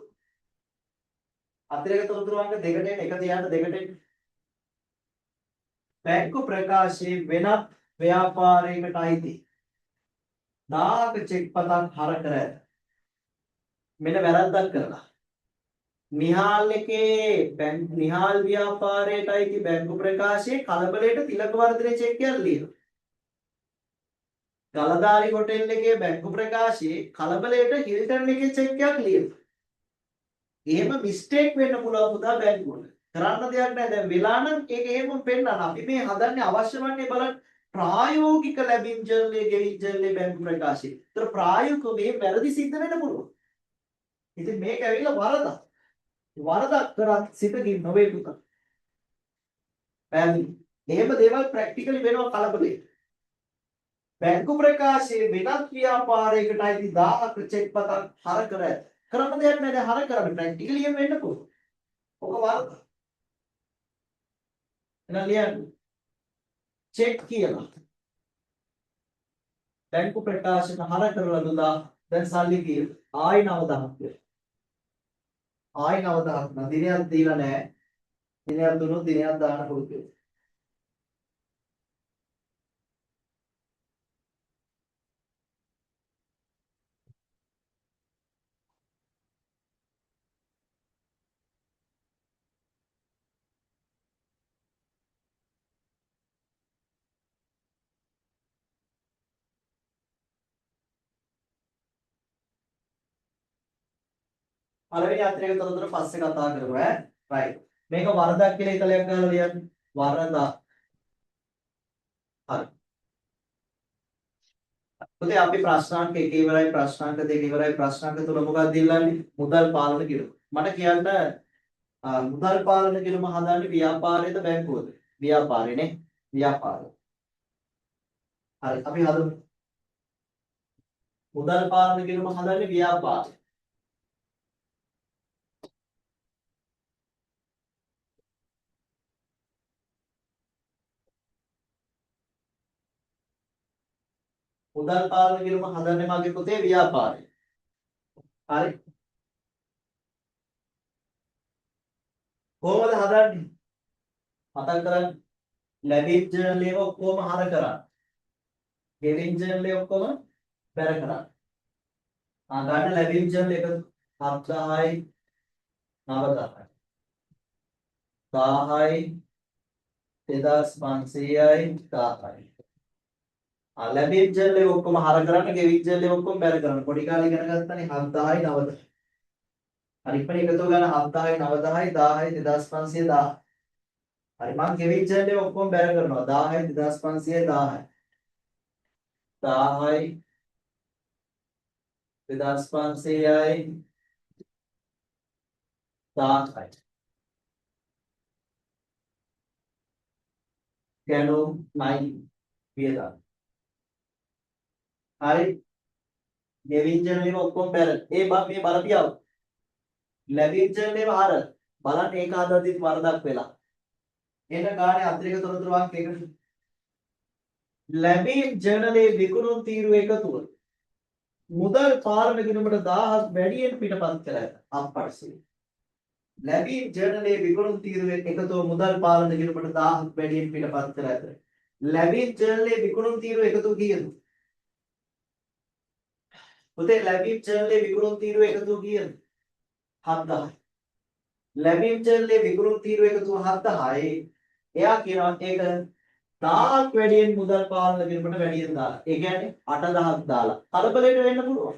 අංක දෙකට එන්න එක තියන්න දෙකට එන්න. බැංකු ප්‍රකාශයේ වෙනත් ව්‍යාපාරයකට අයිති 1000ක චෙක් පතක් හර කර ඇත. මෙන්න වැරද්දක් කරලා. නිහාල් නිහාල් ව්‍යාපාරයට අයිති බැංකු ප්‍රකාශයේ කලබලයට තිලක වර්ධන චෙක් එකක් ලියනවා. ගලදාරි හොටෙල් එකේ බැංකු ප්‍රකාශයේ කලබලයට හිල්ටන් එකේ චෙක් එකක් ලියනවා. එහෙම මිස්ටේක් වෙන්න පුළුවන් පුතා බැංකුවල. කරන්න දෙයක් නැහැ. දැන් වෙලා නම් ඒක එහෙමම පෙන්නන්න. අපි මේ හදන්නේ අවශ්‍ය වන්නේ බලන්න ප්‍රායෝගික ලැබින් ජර්නලයේ ගෙවින් ජර්නලයේ බැංකු ප්‍රකාශය. ඒතර ප්‍රායෝගිකව මේ වැරදි සිද්ධ වෙන්න පුළුවන්. ඉතින් මේක ඇවිල්ලා වරදක්. වරදක් කරත් සිතකින් නොවේ පුතා. පැහැදිලි. එහෙම දේවල් ප්‍රැක්ටිකලි වෙනවා කලබලේ. බැංකු ප්‍රකාශයේ වෙනත් ව්‍යාපාරයකට අයිති 1000ක චෙක් පතක් හර කර ඇත. කරන්න දෙයක් නැහැ. දැන් හර කරන්න ප්‍රැක්ටිකලි එහෙම වෙන්න පුළුවන්. ඔක වරද. එහෙනම් ලියන්න. චෙක් කියලා. බැංකු ප්‍රකාශන හර කරලා දුන්නා. දැන් සල්ලි කියලා. ආයි 9000ක් කියලා. ආයි 9000ක් නා දිනයක් දීලා නැහැ. දිනයක් දුන්නොත් දිනයක් දාන්න පුළුවන්. පළවෙනි අතිරේක තොරතුර පස්සේ කතා කරමු ඈ. right. මේක වරදක් කියලා ඉතලයක් ගහලා ලියන්න. වරදක්. හරි. පුතේ අපි ප්‍රශ්නාංක 1 ඉවරයි ප්‍රශ්නාංක 2 ඉවරයි ප්‍රශ්නාංක 3 මොකක්ද ඉල්ලන්නේ? මුදල් පාලන කිරුම. මට කියන්න මුදල් පාලන කිරුම හදන්නේ ව්‍යාපාරයේද බැංකුවද? ව්‍යාපාරේනේ. ව්‍යාපාරය. හරි අපි හදමු. මුදල් පාලන කිරුම හදන්නේ ව්‍යාපාරය. මුදල් පාලන කිරුම හදන්නේ මගේ පුතේ ව්‍යාපාරය. හරි. කොහොමද හදන්නේ? මතක් කරගන්න. ලැබිච්ච ජර්නල් ඔක්කොම හර කරා. ගෙවින් ජර්නල් ඔක්කොම බැර කරා. ගන්න ලැබිච්ච ජර්නල් එක 7000යි 9000යි 1000යි 2500යි 1000යි. ලැබිච්ච ජර්නල් ඔක්කොම හර කරන්න ගෙවිච්ච ජර්නල් ඔක්කොම බැර කරන්න. පොඩි කාලේ ඉගෙන ගත්තනේ 7000යි 9000යි. හරි ඉතින් එකතු ගන්න 7000යි 9000යි 1000යි 2500යි 1000. හරි මම ගෙවිච්ච ජර්නල් ඔක්කොම බැර කරනවා 1000යි 2500යි 1000යි 1000යි 2500යි 1000යි ගැනුම් 9 වියදම්. හරි ගෙවිච්ච ජර්නල් ඔක්කොම බැර. මේ බලපියව. ලැබිච්ච ජර්නල් හර බලන්න ඒක හදද්දිත් වරදක් වෙලා. එන ගානේ අතිරේක තොරතුරු වාක්‍ය එකතු. ලැබීම් ජර්නලයේ විකුණුම් තීරුව එකතුව මුදල් පාලන කිරීමට 1000ක් වැඩියෙන් පිටපත් කර ඇත. අප්පර්සේ. ලැබීම් ජර්නලයේ විකුණුම් තීරුවේ එකතුව මුදල් පාලන කිරීමට 1000ක් වැඩියෙන් පිටපත් කර ඇත. ලැබීම් ජර්නලයේ විකුණුම් තීරුව එකතුව කීයද? පුතේ ලැබීම් ජර්නලයේ විකුණුම් තීරුව එකතුව කීයද? 7000යි. ලැබීම් ජර්නලයේ විකුණුම් තීරුව එකතුව 7000යි. එයා කියනවා ඒක 1000ක් වැඩියෙන් මුදල් පාලන කිරීමට වැඩියෙන් දාලා. ඒ කියන්නේ 8000ක් දාලා. කලබලයට වෙන්න පුළුවන්.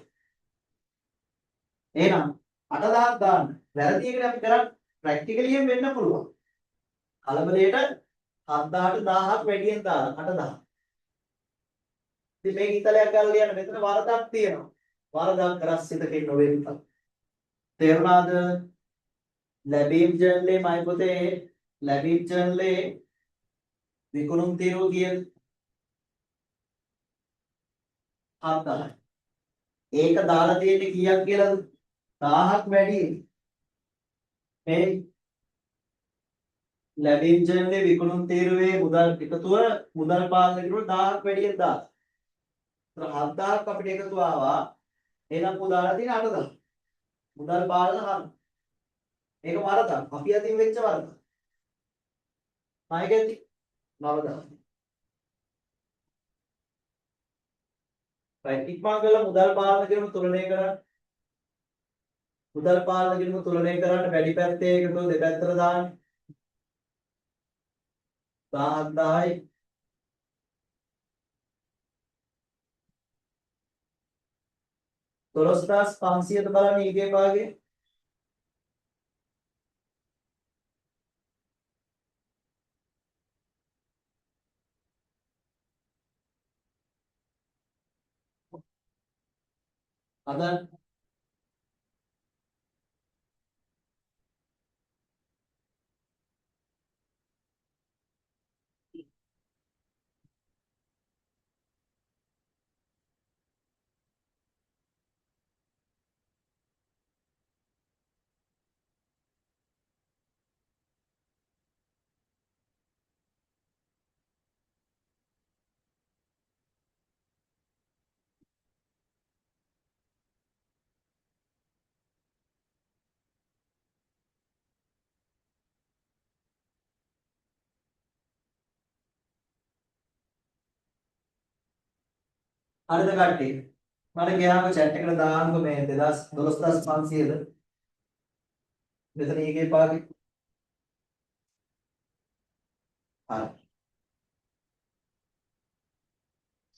එහෙනම් 8000ක් දාන්න. වැරදි එකට අපි කරන්නේ ප්‍රැක්ටිකලියෙන් වෙන්න පුළුවන්. කලබලයට 7000ට 1000ක් වැඩියෙන් දාලා 8000. ඉතින් මේක ඉතලයක් ගාලා ලියන්න මෙතන වරදක් තියෙනවා. වරදක් රස්සිතකින් නොවෙන්න. තේරුණාද? ලැබීම් ජර්නලේ මයි පුතේ ලැබීම් ජර්නලේ විකුණුම් තීරුව කීයද? 7000යි. ඒක දාලා තියෙන්නේ කීයක් කියලාද? 1000ක් වැඩි. මේ ලැබීම් ජර්නලේ විකුණුම් තීරුවේ මුදල් එකතුව මුදල් පාලන කිරුවට 1000ක් වැඩියෙන් දාලා. ඒතර 7000ක් අපිට එකතු ආවා. එහෙනම් පුදාලා තියෙන 8000. මුදල් පාලන හර. ඒක වරදක්. අපි අතින් වෙච්ච වරදක්. ණයකෙදි 9000. right ඉක්මන් කරලා මුදල් පාලන කිරීම තුලනය කරන්න. මුදල් පාලන කිරීම තුලනය කරන්න වැඩි පැත්තේ එකතු දෙපැත්තට දාන්න. 1000යි 12500ද බලන්න ඊගේ භාගයේ. හදන්න. හරිද කට්ටිය? මට ගියාම chat එකට දාන්නකො මේ 12500ද මෙතන ඊගේ භාගයේ. හරි.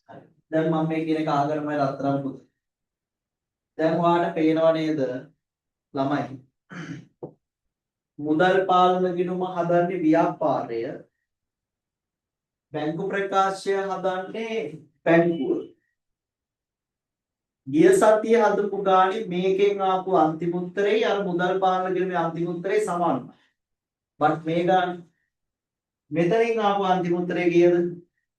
හරි. දැන් මම මේ කියන එක අහගන්නමයි රත්තරන් පුත. දැන් ඔයාලට පේනව නේද? ළමයි මුදල් පාලන ගිණුම හදන්නේ ව්‍යාපාරය බැංකු ප්‍රකාශය හදන්නේ බැංකුව ගිය සතිය හදපු ගානේ මේකෙන් ආපු අන්තිම උත්තරේ අර මුදල් පාලන ගිණුමේ අන්තිම උත්තරේ සමානයි. බත් මේ ගාන මෙතනින් ආපු අන්තිම උත්තරේ කීයද?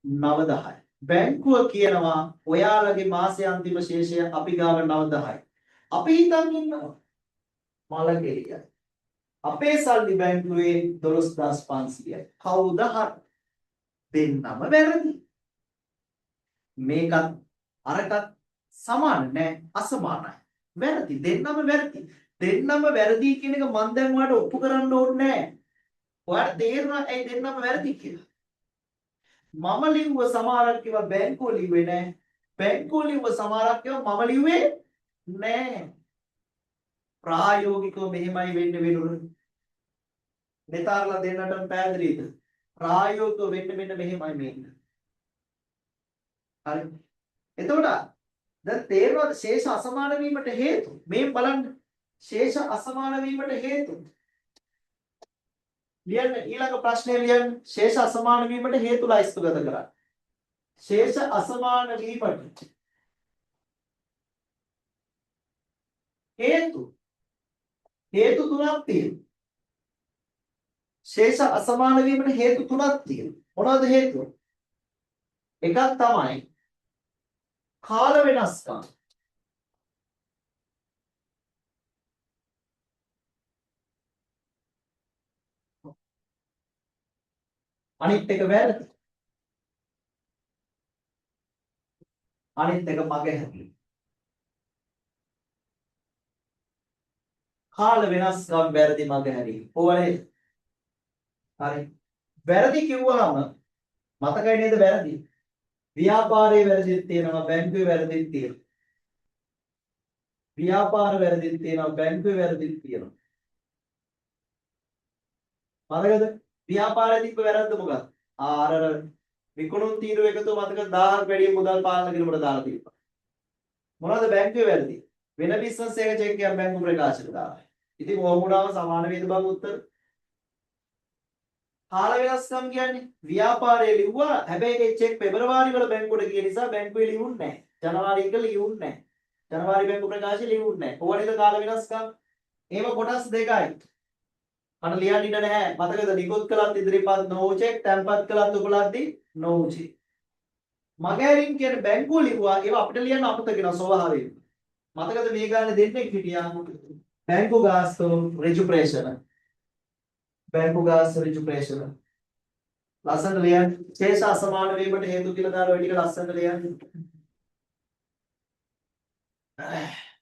910යි. බැංකුව කියනවා ඔයාලගේ මාසයේ අන්තිම ශේෂය අපි ගාව 910යි. අපි හිතන් ඉන්නවා මලකෙලිය. අපේ සල්ලි බැංකුවේ 12500යි. කවුද හරි? දෙන්නම වැරදි. මේකත් අරකට සමාන නෑ අසමානයි. වැරදි දෙන්නම වැරදි. දෙන්නම වැරදි කියන එක මම දැන් ඔයාලට ඔප්පු කරන්න ඕනේ නෑ. ඔයාලට තේරුණා ඇයි දෙන්නම වැරදි කියලා. මම ලිව්ව සමහරක් ඒවා බැංකුව ලිව්වේ නෑ. බැංකුව ලිව්ව සමහරක් ඒවා මම ලිව්වේ නෑ. ප්‍රායෝගිකව මෙහෙමයි වෙන්නේ වෙනුනේ. මෙතාරලා දෙන්නටම පැහැදිලිද? ප්‍රායෝගිකව වෙන්න මෙන්න මෙහෙමයි මේක. හරි. එතකොට දැන් තේරෙනවද ශේෂ අසමාන වීමට හේතු? මේ බලන්න. ශේෂ අසමාන වීමට හේතු. ලියන්න ඊළඟ ප්‍රශ්නේ ලියන්න. ශේෂ අසමාන වීමට හේතු ලයිස්තුගත කරන්න. ශේෂ අසමාන වීමට හේතු තුනක් තියෙනවා. ශේෂ අසමාන වීමට හේතු තුනක් තියෙනවා. මොනවද හේතුව? එකක් තමයි කාල වෙනස්කම්. අනිත් එක වැරදි. අනිත් එක මගහැරි. කාල වෙනස්කම් වැරදි මගහැරි. ඕවනේ. හරි. වැරදි කිව්වහම මතකයි නේද වැරදි? ව්‍යාපාරයේ වැරදිත් තියෙනවා බැංකුවේ වැරදිත් තියෙනවා. ව්‍යාපාර වැරදිත් තියෙනවා බැංකුවේ වැරදිත් තියෙනවා. මතකද? ව්‍යාපාරයේ තිබ්බ වැරද්ද මොකක්ද? අර විකුණුම් තීරුව එකතු මතක 1000ක් වැඩි මුදල් පාලන කිරීමකට දාලා තිබ්බා. මොනවද බැංකුවේ වැරදි? වෙන බිස්නස් එක චෙක් එකක් බැංකු ප්‍රකාශයට දාලා. ඉතින් ඕම උනාම සමාන වේද බං උත්තර? කාල වෙනස්කම් කියන්නේ ව්‍යාපාරයේ ලිව්වා හැබැයි ඒ චෙක් පෙබරවාරි වල බැංකුවට ගිය නිසා බැංකුවේ ලියුන්නේ නැහැ. ජනවාරි එක ලියුන්නේ නැහැ. ජනවාරි බැංකු ප්‍රකාශය ලියුන්නේ නැහැ. ඕවනේද කාල වෙනස්කම්? ඒව කොටස් දෙකයි. මට ලියන්න ඉඩ නැහැ. මතකද නිකුත් කළත් ඉදිරිපත් no check, තැන්පත් කළත් උපලද්දි no check. මගහැරීම් කියන්නේ බැංකුව ලිව්වා ඒව අපිට ලියන්න අමතක වෙනවා ස්වභාවයෙන්. මතකද මේ ගානේ දෙන්නේ හිටියා බැංකු ගාස්තු ඍජු ප්‍රේෂණ. බැංකු ගාස්තු ඍජු ප්‍රේෂණ. ලස්සනට ලියන්න. ශේෂ අසමාන වීමට හේතු කියලා දාලා ඔය ටික ලස්සනට ලියන්න.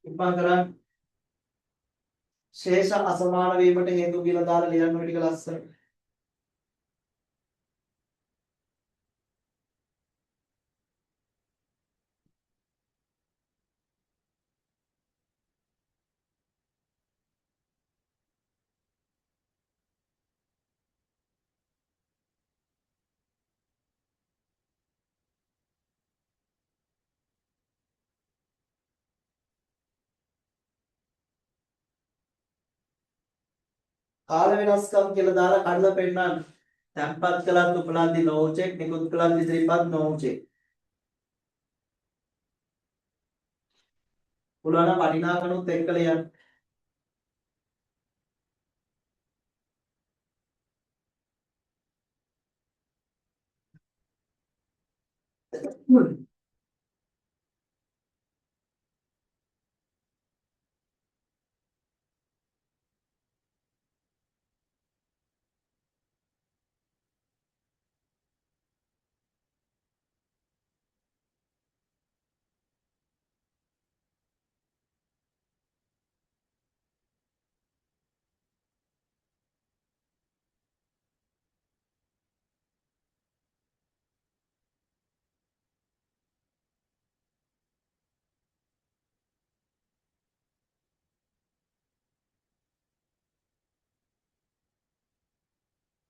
ඉක්මන් කරන්න. ශේෂ අසමාන වීමට හේතු කියලා දාලා ලියන්න ඔය ටික ලස්සනට. කාල වෙනස්කම් කියලා දාලා කඩලා පෙන්නන්න. තැන්පත් කළත් උපලද්දි no check, නිකුත් කළත් ඉදිරිපත් no check. පුළුවන් නම් වටිනාකනුත් එක්ක ලියන්න.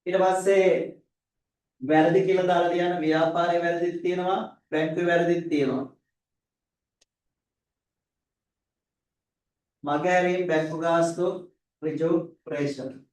ඊට පස්සේ වැරදි කියලා දාලා ලියන්න ව්‍යාපාරයේ වැරදිත් තියෙනවා බැංකුවේ වැරදිත් තියෙනවා. මගහැරීම් බැංකු ගාස්තු ඍජු ප්‍රේෂණ.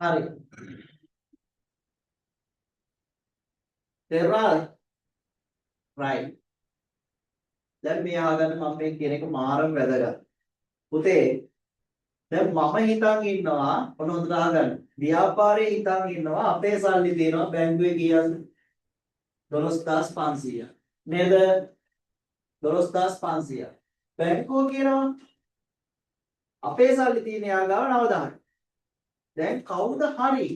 හරි. තේරුණාද? right. දැන් මේ අහගන්න මම මේ කියන එක මාරම වැදගත්. පුතේ දැන් මම හිතන් ඉන්නවා ඔන්න හොඳට අහගන්න. ව්‍යාපාරයේ හිතන් ඉන්නවා අපේ සල්ලි තියෙනවා බැංකුවේ කීයද? 12500. නේද? 12500. බැංකුව කියනවා අපේ සල්ලි තියෙන යා ගාව 9000. දැන් කවුද හරි?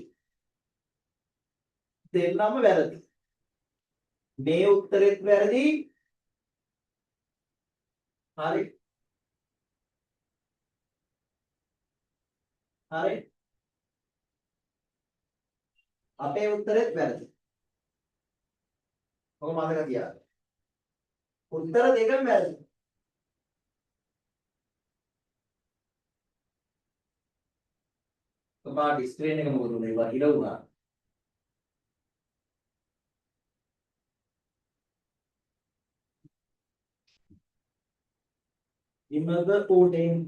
දෙන්නම වැරදි. මේ උත්තරෙත් වැරදි. හරි. හරි. අපේ උත්තරෙත් වැරදි. ඔක මතක තියාගන්න. උත්තර දෙකම වැරදි. ඔබට ස්ක්‍රීන් එක මොකද උනේ? ඒවා හිර වුණා. ඉමද උඩින්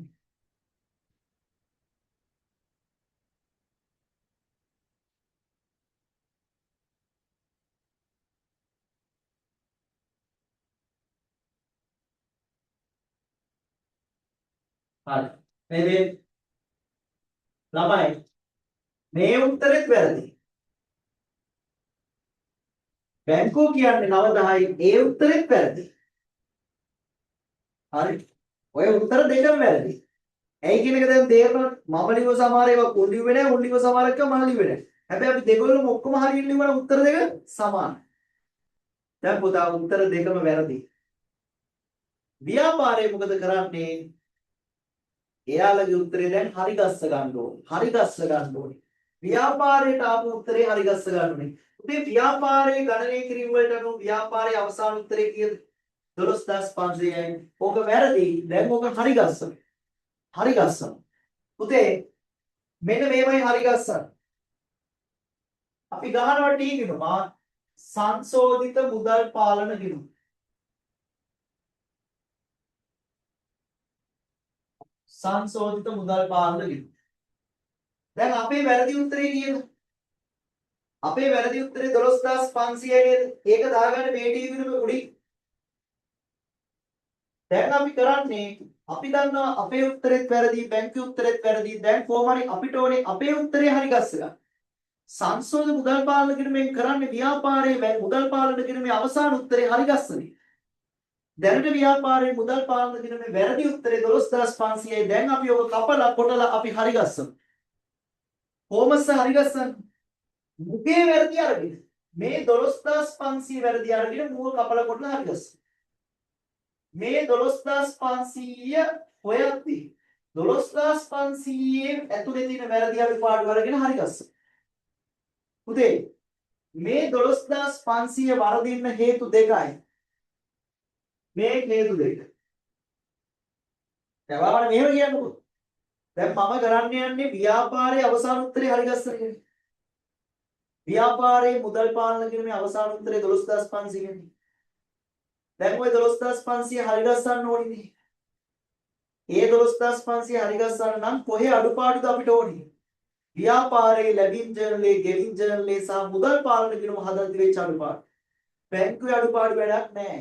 හරි. නේද? ළමයි මේ උත්තරෙත් වැරදි. බැංකුව කියන්නේ 9000යි ඒ උත්තරෙත් වැරදි. හරි. ඔය උත්තර දෙකම වැරදි. ඇයි කියන එක දැන් තේරෙනවද? මම ලිව සමහර ඒවා උන් ලිව්වේ නැහැ, උන් ලිව සමහර ඒවා මම ලිව්වේ නැහැ. හැබැයි අපි දෙගොල්ලම ඔක්කොම හරියට ලිව්වනම් උත්තර දෙක සමානයි. දැන් පුතා උත්තර දෙකම වැරදි. ව්‍යාපාරයේ මොකද කරන්නේ? එයාලගේ උත්තරේ දැන් හරි ගස්ස ගන්න ඕනේ. හරි ගස්ස ගන්න ඕනේ. ව්‍යාපාරයට ආපු උත්තරේ හරි ගස්ස ගන්න ඕනේ. මේ ව්‍යාපාරයේ ගණනය කිරීම වලට අනුව ව්‍යාපාරයේ අවසාන උත්තරේ කීයද? 12500යි. ඕක වැරදි. දැන් ඕක හරි ගස්සන. හරි ගස්සන. පුතේ මෙන්න මේවයි හරි ගස්සන. අපි ගහනවා ටී ගිණුමා සංශෝධිත මුදල් පාලන ගිණුම. සංශෝධිත මුදල් පාලන ගිණුම. දැන් අපේ වැරදි උත්තරේ කීයද? අපේ වැරදි උත්තරේ 12500යි නේද? ඒක දාගන්න මේ ටී ගිණුමේ උඩින්. දැන් අපි කරන්නේ අපි දන්නවා අපේ උත්තරෙත් වැරදි බැංකුවේ උත්තරෙත් වැරදි. දැන් කොහොම හරි අපිට ඕනේ අපේ උත්තරේ හරි ගස්ස ගන්න. සංශෝධිත මුදල් පාලන ගිණුමෙන් කරන්නේ ව්‍යාපාරයේ මුදල් පාලන ගිණුමේ අවසාන උත්තරේ හරි ගස්සනේ. දැනට ව්‍යාපාරයේ මුදල් පාලන ගිණුමේ වැරදි උත්තරේ 12500යි. දැන් අපි ඔක කපලා කොටලා අපි හරි ගස්සමු. කොහොමද හරි ගස්සන්නේ? මුගේ වැරදි අරගෙන මේ 12500 වැරදි අරගෙන මුව කපලා කොටලා හරි ගස්සමු. මේ 12500 හොයද්දී 12500 ඇතුලේ තියෙන වැරදි අඩුපාඩු අරගෙන හරි ගස්සමු. පුතේ මේ 12500 වරදින්න හේතු දෙකයි. මේ හේතු දෙක. දැන් මෙහෙම කියන්නකො. දැන් මම කරන්න යන්නේ ව්‍යාපාරයේ අවසාන උත්තරේ හරි ගස්සන එක. ව්‍යාපාරයේ මුදල් පාලන කිරීමේ අවසාන උත්තරේ 12500 කියන්නේ. දැන් ওই 12500 හරි ගස්සන්න ඕනේ. ඒ 12500 හරි ගස්සන්න නම් කොහේ අඩුපාඩුද අපිට ඕනේ? ව්‍යාපාරයේ ලැබින් ජර්නලේ, ගෙවින් ජර්නලේ සහ මුදල් පාලන කිරීම හදද්දී වෙච්ච අඩුපාඩු. බැංකුවේ අඩුපාඩු වැඩක් නැහැ.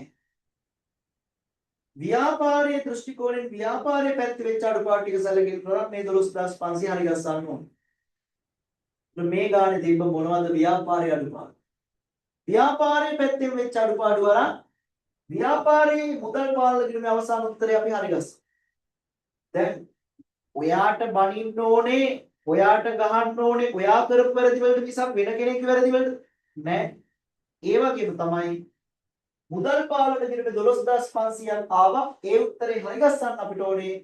ව්‍යාපාරයේ දෘෂ්ටි කෝණයෙන් ව්‍යාපාරයේ පැත්තේ වෙච්ච අඩුපාඩු ටික සැලකිලි කරලා මේ 12500 හරි ගස්සන්න ඕනේ. මේ ගානේ තිබ්බ මොනවද ව්‍යාපාරයේ අඩුපාඩු? ව්‍යාපාරයේ පැත්තෙන් වෙච්ච අඩුපාඩු වරන් ව්‍යාපාරයේ මුදල් පාලන කිරීමේ අවසාන උත්තරේ අපි හරි ගස්සා. දැන් ඔයාට බනින්න ඕනේ, ඔයාට ගහන්න ඕනේ, ඔයා කරපු වැරදි වලට මිසක් වෙන කෙනෙක්ගේ වැරදි වලට නෑ. ඒ වගේම තමයි මුදල් පාලන කිරීමේ 12500ක් ආවා. ඒ උත්තරේ හරි ගස්සන්න අපිට ඕනේ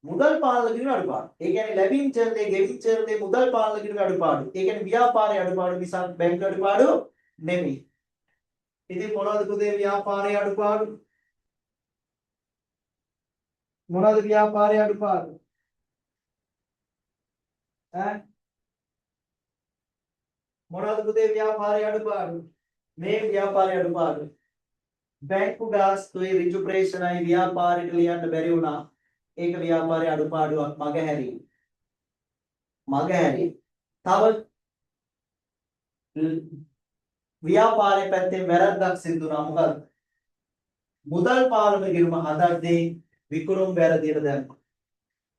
මුදල් පාලන කිරීමේ අඩුපාඩු. ඒ කියන්නේ ලැබින් චර්තේ, ගෙවින් චර්තේ මුදල් පාලන කිරීමේ අඩුපාඩු. ඒ කියන්නේ ව්‍යාපාරයේ අඩුපාඩු මිසක් බැංකු අඩුපාඩු නෙමෙයි. ඉතින් මොනවද පුතේ ව්‍යාපාරයේ අඩුපාඩු? මොනවද ව්‍යාපාරයේ අඩුපාඩු? ඈ මොනවද පුතේ ව්‍යාපාරයේ අඩුපාඩු? මේ ව්‍යාපාරයේ අඩුපාඩු. බැංකු ගාස්තුවේ ඍජු ප්‍රේෂණයි ව්‍යාපාරයට ලියන්න බැරි වුණා. ඒක ව්‍යාපාරයේ අඩුපාඩුවක් මගහැරීම. තව ව්‍යාපාරයේ පැත්තෙන් වැරද්දක් සිදු වුණා. මොකද මුදල් පාලන කිරීම හදද්දී විකුණුම් වැරදියට දැම්මා.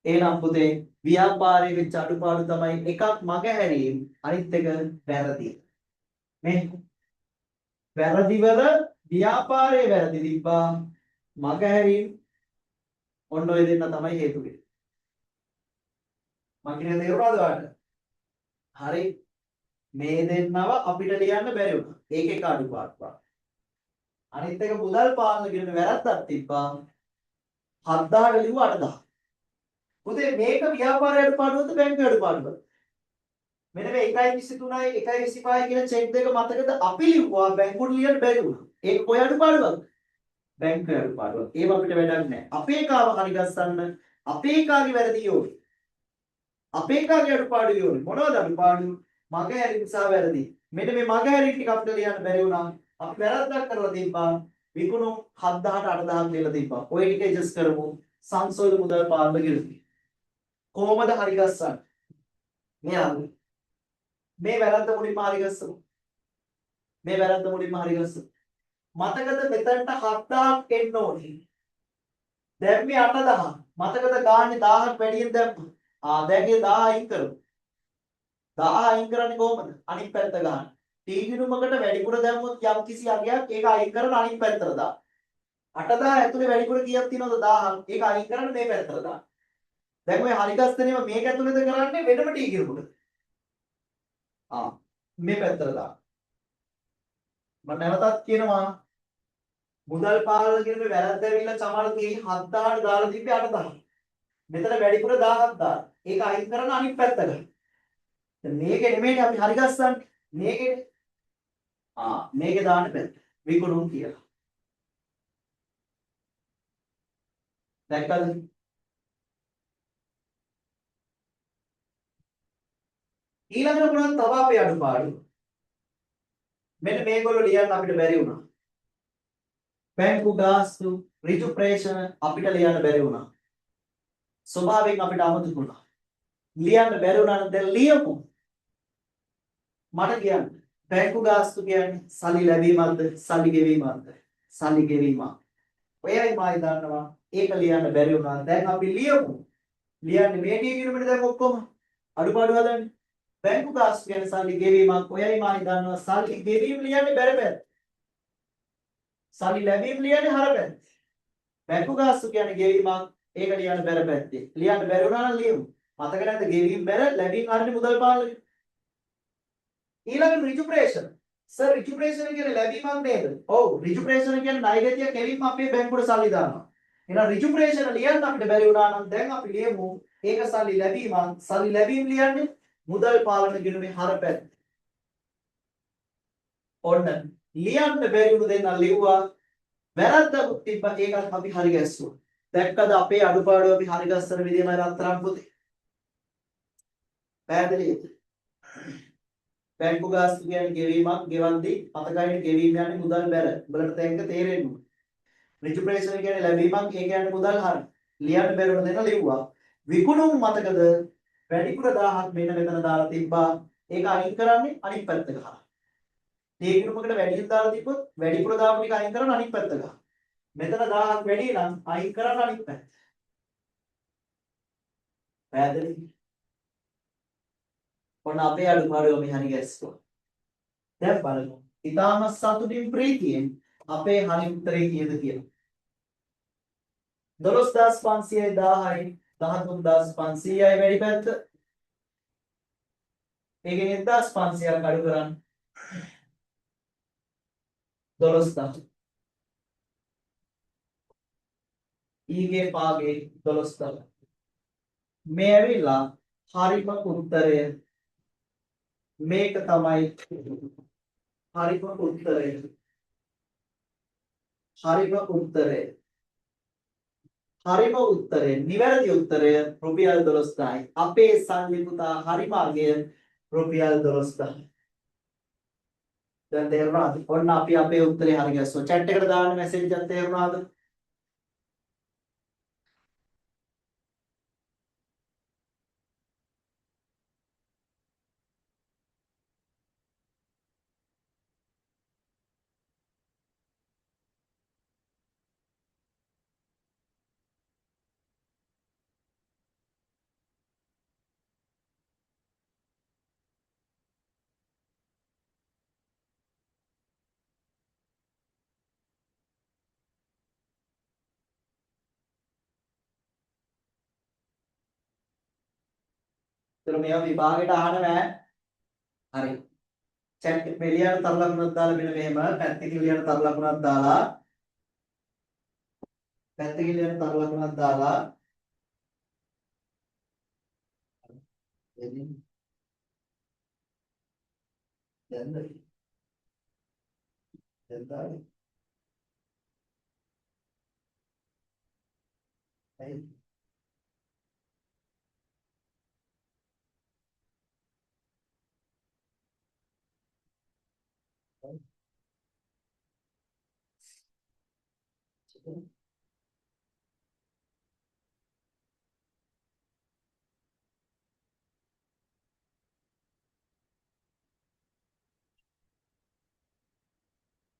එහෙනම් පුතේ ව්‍යාපාරයේ වෙච්ච අඩුපාඩු තමයි එකක් මගහැරීම, අනිත් එක වැරදි. මේ වැරදිවල ව්‍යාපාරයේ වැරදි තිබ්බා, මගහැරීම ඔන්න ඔය දෙන්න තමයි හේතු වෙන්නේ. මම කියන්නේ තේරුණාද ඔයාලට? හරි. මේ දෙන්නව අපිට ලියන්න බැරි වුණා. ඒක එක අඩුපාඩුවක්. අනිත් එක මුදල් පාලන කියන වැරද්දක් තිබ්බා. 7000ට ලිව්වා 8000. පුතේ මේක ව්‍යාපාරයේ අඩුපාඩුවද බැංකුවේ අඩුපාඩුවද? මෙන්න මේ 1.23යි 1.25යි කියන චෙක් දෙක මතකද අපි ලිව්වා බැංකුවට ලියන්න බැරි වුණා. ඒක කොයි අඩුපාඩුවක්ද? බැංකුවේ අඩුපාඩුවක්. ඒව අපිට වැඩක් නැහැ. අපේ කාව හරි ගස්සන්න අපේ කාගේ වැරදි යෝනි. අපේ කාගේ අඩුපාඩු යෝනි. මොනවද අඩුපාඩු? මගහැරීම සහ වැරදි. මෙන්න මේ මගහැරීම ටික අපිට ලියන්න බැරි වුණා. අපි වැරද්දක් කරලා තිබ්බා. විකුණුම් 7000ට 8000ක් ලියලා තිබ්බා. ඔය ටික ඇඩ්ජස්ට් කරමු. සංශෝධන මුදල් පාලන කිරීම. කොහොමද හරි ගස්සන්නේ? මේ වැරද්ද මුලින්ම හරි ගස්සමු. මතකද මෙතනට 7000ක් එන්න ඕනේ. දැන් මේ 8000. මතකද ගාන්නේ 1000ක් වැඩියෙන් දැම්මා. දැන් ඒ 1000 අයින් කරමු. 1000 අයින් කරන්නේ කොහොමද? අනිත් පැත්ත ගන්න. තීගිනුමකට වැඩිපුර දැම්මොත් යම් කිසි අගයක් ඒක අයින් කරලා අනිත් පැත්තට දාන්න. 8000 ඇතුලේ වැඩිපුර කීයක් තියෙනවද? 1000ක්. ඒක අයින් කරන්න මේ පැත්තට දාන්න. දැන් ඔය හරි ගස්සනේම මේක ඇතුලේද කරන්නේ වෙනම තීගිනුමකට. මේ පැත්තට දාන්න. මම නැවතත් කියනවා මුදල් පාලන කියන වැරද්ද ඇවිල්ලා සමහර තේ 7000ට දාලා තිබ්බේ 8000. මෙතන වැඩිපුර 1000ක් දාන්න. ඒක අයින් කරන අනිත් පැත්ත ගන්න. දැන් මේක නෙමෙයි අපි හරි ගස්සන්නේ. මේකේ මේකේ දාන්න පැත්ත. විකුණුම් කියලා. දැක්කද? ඊළඟට මොනවද තව අපේ අඩුපාඩු? මෙන්න මේගොල්ලෝ ලියන්න අපිට බැරි වුණා. බැංකු ගාස්තු ඍජු ප්‍රේෂණ අපිට ලියන්න බැරි වුණා. ස්වභාවයෙන් අපිට අමතක වුණා. ලියන්න බැරි වුණා නම් දැන් ලියමු. මට කියන්න. බැංකු ගාස්තු කියන්නේ සල්ලි ලැබීමක්ද සල්ලි ගෙවීමක්ද? සල්ලි ගෙවීමක්. ඔයයි මායි දන්නවා. ඒක ලියන්න බැරි වුණා. දැන් අපි ලියමු. ලියන්නේ මේ ටී කිනුමනේ දැන් ඔක්කොම අඩුපාඩු හදන්නේ. බැංකු ගාස්තු කියන්නේ සල්ලි ගෙවීමක්. ඔයයි මායි දන්නවා. සල්ලි ගෙවීම ලියන්නේ බැරි පැත්ත. සල්ලි ලැබීම ලියන්නේ හර පැත්ත. බැංකු ගාස්තු කියන්නේ ගෙවීමක්. ඒක ලියන්න බැරි පැත්තේ. ලියන්න බැරි වුණා නම් ලියමු. මතක නැද්ද ගෙවීම බැර ලැබීම හරිනේ මුදල් පාලන. ඊළඟ ඍජු ප්‍රේෂණ. සර් ඍජු ප්‍රේෂණ කියන්නේ ලැබීමක් නේද? ඔව් ඍජු ප්‍රේෂණ කියන්නේ ණයගතිය කෙලින්ම අපේ බැංකුවට සල්ලි දානවා. එහෙනම් ඍජු ප්‍රේෂණ ලියන්න අපිට බැරි වුණා නම් දැන් අපි ලියමු ඒක සල්ලි ලැබීමක්. සල්ලි ලැබීම ලියන්නේ මුදල් පාලන ගිණුමේ හර පැත්ත. ඔන්න ලියන්න බැරි වුණු දෙන්න ලිව්වා. වැරද්දක් තිබ්බා ඒකත් අපි හරි ගැස්සුවා. දැක්කද අපේ අඩුපාඩු අපි හරි ගස්සන විදියමයි රත්තරන් පුතේ. පැහැදිලිද? බැංකු ගාස්තු කියන්නේ ගෙවීමක්, ගෙවන්දී මතකයිනේ ගෙවීම යන්නේ මුදල් බැර. උඹලට තැංක තේරෙන්න ඕනේ. ඍජු ප්‍රේෂණ කියන්නේ ලැබීමක්, ඒ කියන්නේ මුදල් හර. ලියන්න බැරුණ දෙන ලිව්වා. විකුණුම් මතකද වැඩිපුර 1000ක් මෙන්න මෙතන දාලා තිබ්බා. ඒක අයින් කරන්නේ අනිත් පැත්ත ගහලා. තේකිනුමකට වැඩියෙන් දාලා තිබ්බොත් වැඩිපුර දාපු ටික අයින් කරන අනිත් පැත්ත ගහලා. මෙතන 1000ක් වැඩි නම් අයින් කරන්න අනිත් පැත්ත. පැහැදිලිද? ඔන්න අපේ අඩුපාඩුව මේ හරි ගැස්සුවා. දැන් බලමු. ඊටාම සතුටින් ප්‍රීතියෙන් අපේ හරි උත්තරේ කීයද කියලා. 12500යි 1000යි 13500යි වැඩි පැත්ත. ඒකෙන් 1500ක් අඩු කරන්න. 12000. ඊගේ පාගේ 12000. මේ ඇවිල්ලා හරිම උත්තරය. මේක තමයි හරිම උත්තරය. හරිම උත්තරය. හරිම උත්තරය. නිවැරදි උත්තරය රුපියල් 12000යි. අපේ සල්ලි පුතා හරිම අගය රුපියල් 12000යි. දැන් තේරුණාද? ඔන්න අපි අපේ උත්තරේ හරි ගැස්සුවා. chat එකට දාන්න මැසේජ් එකක් තේරුණාද? ඒතර මේවා විභාගයට අහන්න බෑ. හරි. chat එක මෙලියට තර ලකුණක් දාලා මෙන්න මෙහෙම පැත්තකින් ලියන තර ලකුණක් දාලා පැත්තකින් ලියන තර ලකුණක් දාලා එදින් දැන්ද දැන්ද ඇයි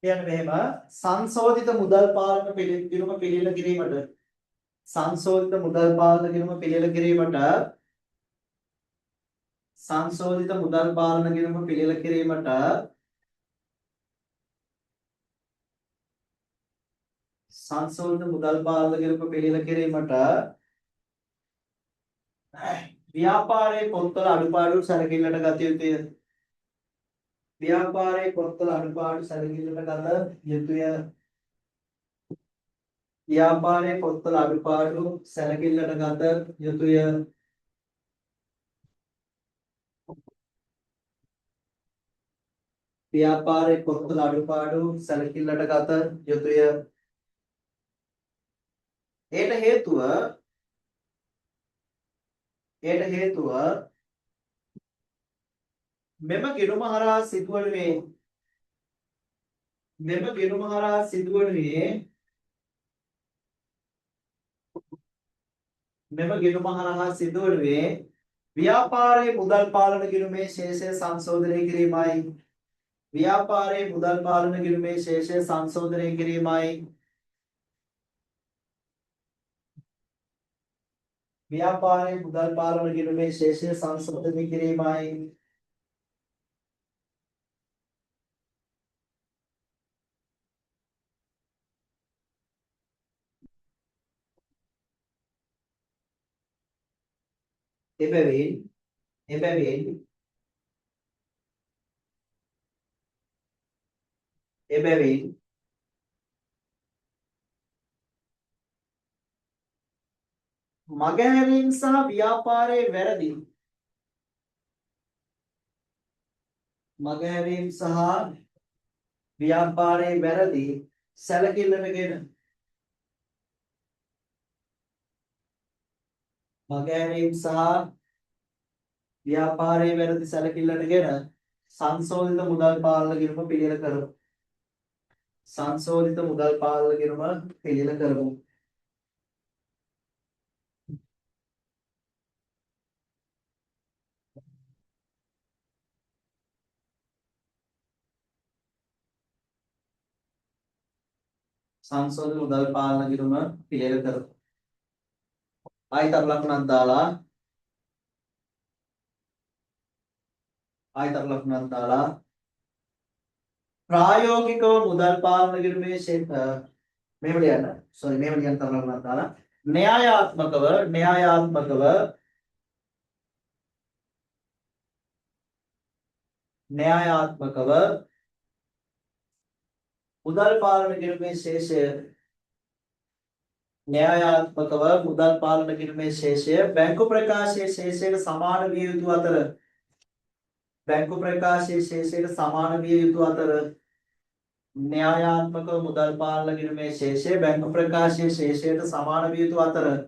කියන්නේ මෙහෙම සංශෝධිත මුදල් පාලන පිළිගිරුම පිළියෙල කිරීමට සංශෝධිත මුදල් පාලන කිරීම පිළියෙල කිරීමට සංශෝධිත මුදල් පාලන කිරීම පිළියෙල කිරීමට සංශෝධිත මුදල් පාලන කිරීම පිළියෙල කිරීමට ව්‍යාපාරයේ පොත්වල අඩුපාඩු සැලකිල්ලට ගත යුතුය. ව්‍යාපාරයේ පොත්වල අඩුපාඩු සැලකිල්ලට ගත යුතුය. ව්‍යාපාරයේ පොත්වල අඩුපාඩු සැලකිල්ලට ගත යුතුය. ව්‍යාපාරයේ පොත්වල අඩුපාඩු සැලකිල්ලට ගත යුතුය. ඒට හේතුව මෙම ගිණුම හරහා සිදුවනුයේ මෙම ගිණුම හරහා සිදුවනුයේ ව්‍යාපාරයේ මුදල් පාලන ගිණුමේ ශේෂය සංශෝධනය කිරීමයි. ව්‍යාපාරයේ මුදල් පාලන ගිණුමේ ශේෂය සංශෝධනය කිරීමයි. ව්‍යාපාරයේ මුදල් පාලන ගිණුමේ ශේෂය සංශෝධනය කිරීමයි. එබැවින් මගහැරීම් සහ ව්‍යාපාරයේ වැරදි සැලකිල්ලටගෙන සංශෝධිත මුදල් පාලන ගිණුම පිළියෙල කරමු. සංශෝධිත මුදල් පාලන ගිණුම පිළියෙල කරමු. සංශෝධිත මුදල් පාලන ගිණුම පිළියෙල කරමු. ආයතන ලකුණක් දාලා ප්‍රායෝගිකව මුදල් පාලන ගිණුමේ මෙහෙම ලියන්න. තර ලකුණක් දාලා න්‍යායාත්මකව මුදල් පාලන කිරීමේ ශේෂය බැංකු ප්‍රකාශයේ ශේෂයට සමාන විය යුතු අතර න්‍යායාත්මකව මුදල් පාලන කිරීමේ ශේෂය බැංකු ප්‍රකාශයේ ශේෂයට සමාන විය යුතු අතර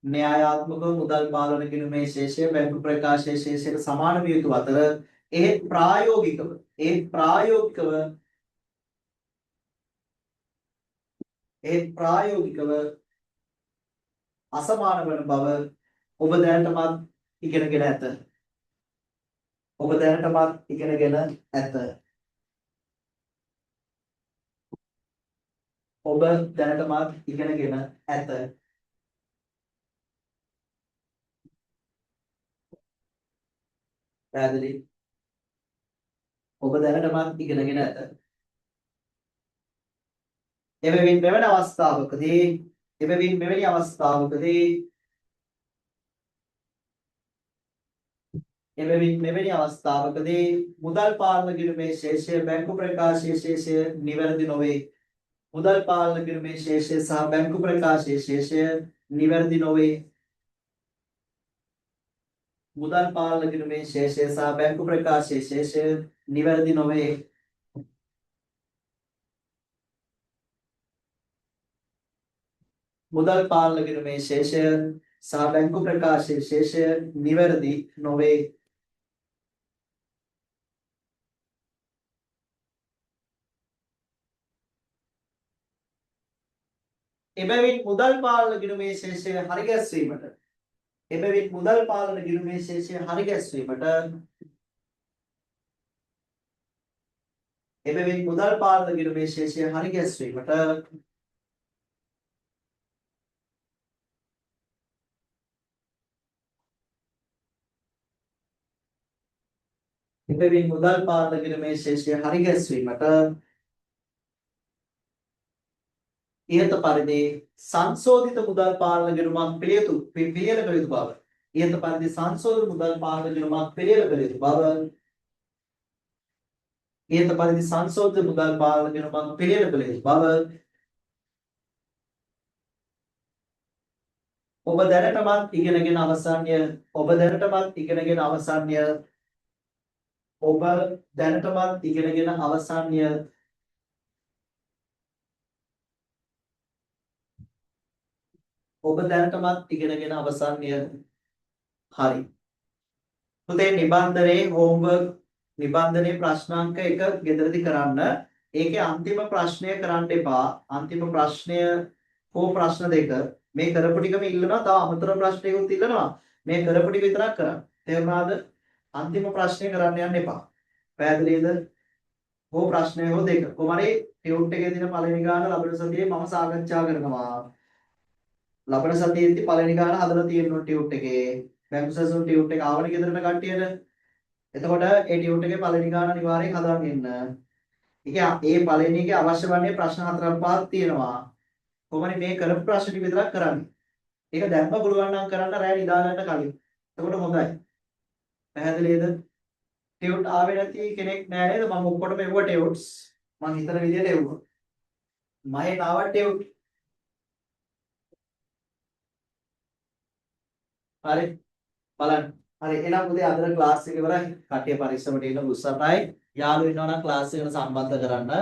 න්‍යායාත්මකව මුදල් පාලන කිරීමේ ශේෂය බැංකු ප්‍රකාශයේ ශේෂයට සමාන විය යුතු අතර එහෙත් ප්‍රායෝගිකව අසමාන වන බව ඔබ දැනටමත් ඉගෙනගෙන ඇත. පැහැදිලි? ඔබ දැනටමත් ඉගෙනගෙන ඇත. එබැවින් මෙවැනි අවස්ථාවකදී මුදල් පාලන කිරීමේ ශේෂය බැංකු ප්‍රකාශයේ ශේෂය නිවැරදි නොවේ. මුදල් පාලන කිරීමේ ශේෂය සහ බැංකු ප්‍රකාශයේ ශේෂය නිවැරදි නොවේ. මුදල් පාලන කිරීමේ ශේෂය සහ බැංකු ප්‍රකාශයේ ශේෂය නිවැරදි නොවේ. මුදල් පාලන කිරීමේ ශේෂය සහ බැංකු ප්‍රකාශයේ ශේෂය නිවැරදි නොවේ. එබැවින් මුදල් පාලන කිරීමේ ශේෂය හරි ගැස්වීමට ඉහත පරිදි සංශෝධිත මුදල් පාලන ගිණුමක් පිළියෙල කළ යුතු බව. ඔබ දැනටමත් ඉගෙනගෙන අවසන්ය. හරි. පුතේ නිබන්ධනයේ ප්‍රශ්නාංක 1 ගෙදරදී කරන්න. ඒකේ අන්තිම ප්‍රශ්නය කරන්න එපා. අන්තිම ප්‍රශ්නය හෝ ප්‍රශ්න දෙක මේ කරපු ටිකම ඉල්ලනවා. තව අමතර ප්‍රශ්නයකුත් ඉල්ලනවා. මේ කරපු ටික විතරක් කරන්න. තේරුණාද? අන්තිම ප්‍රශ්නේ කරන්න යන්න එපා. පැහැදිලිද? හෝ ප්‍රශ්නය හෝ දෙක. කොහමරි ටියුට් එකේ දින පළවෙනි ගාන ලබන සතියේ මම සාකච්ඡා කරනවා. ලබන සතියේදී පළවෙනි ගාන හදලා තියෙනවා ටියුට් එකේ. බැංකුසසුන් ටියුට් එක ආවනේ ගෙදරට කට්ටියට. එතකොට ඒ ටියුට් එකේ පළවෙනි ගාන අනිවාර්යෙන් හදාගෙන ඉන්න. ඒ පළවෙනි එකේ අවශ්‍ය වන්නේ ප්‍රශ්න 4ක් 5ක් තියෙනවා. කොහොමද මේ කරපු ප්‍රශ්න ටික විතරක් කරන්නේ. ඒක දැම්ම පුළුවන් නම් කරන්න රැය නිදා ගන්න කලින්. එතකොට හොඳයි. පැහැදිලිද? ටියුට් ආවේ නැති කෙනෙක් නෑ නේද? මම ඔක්කොටම එවුවා ටියුට්ස්. මම හිතන විදිහට එවුවා. මගේ නාව ටියුට්. හරි. බලන්න. හරි එහෙනම් උදේ අදට ක්ලාස් එක ඉවරයි. කට්ටිය පරීක්ෂමට ඉන්න උත්සාහයි. යාළුවෝ ඉන්නවා නම් ක්ලාස් එකට සම්බන්ධ කරන්න.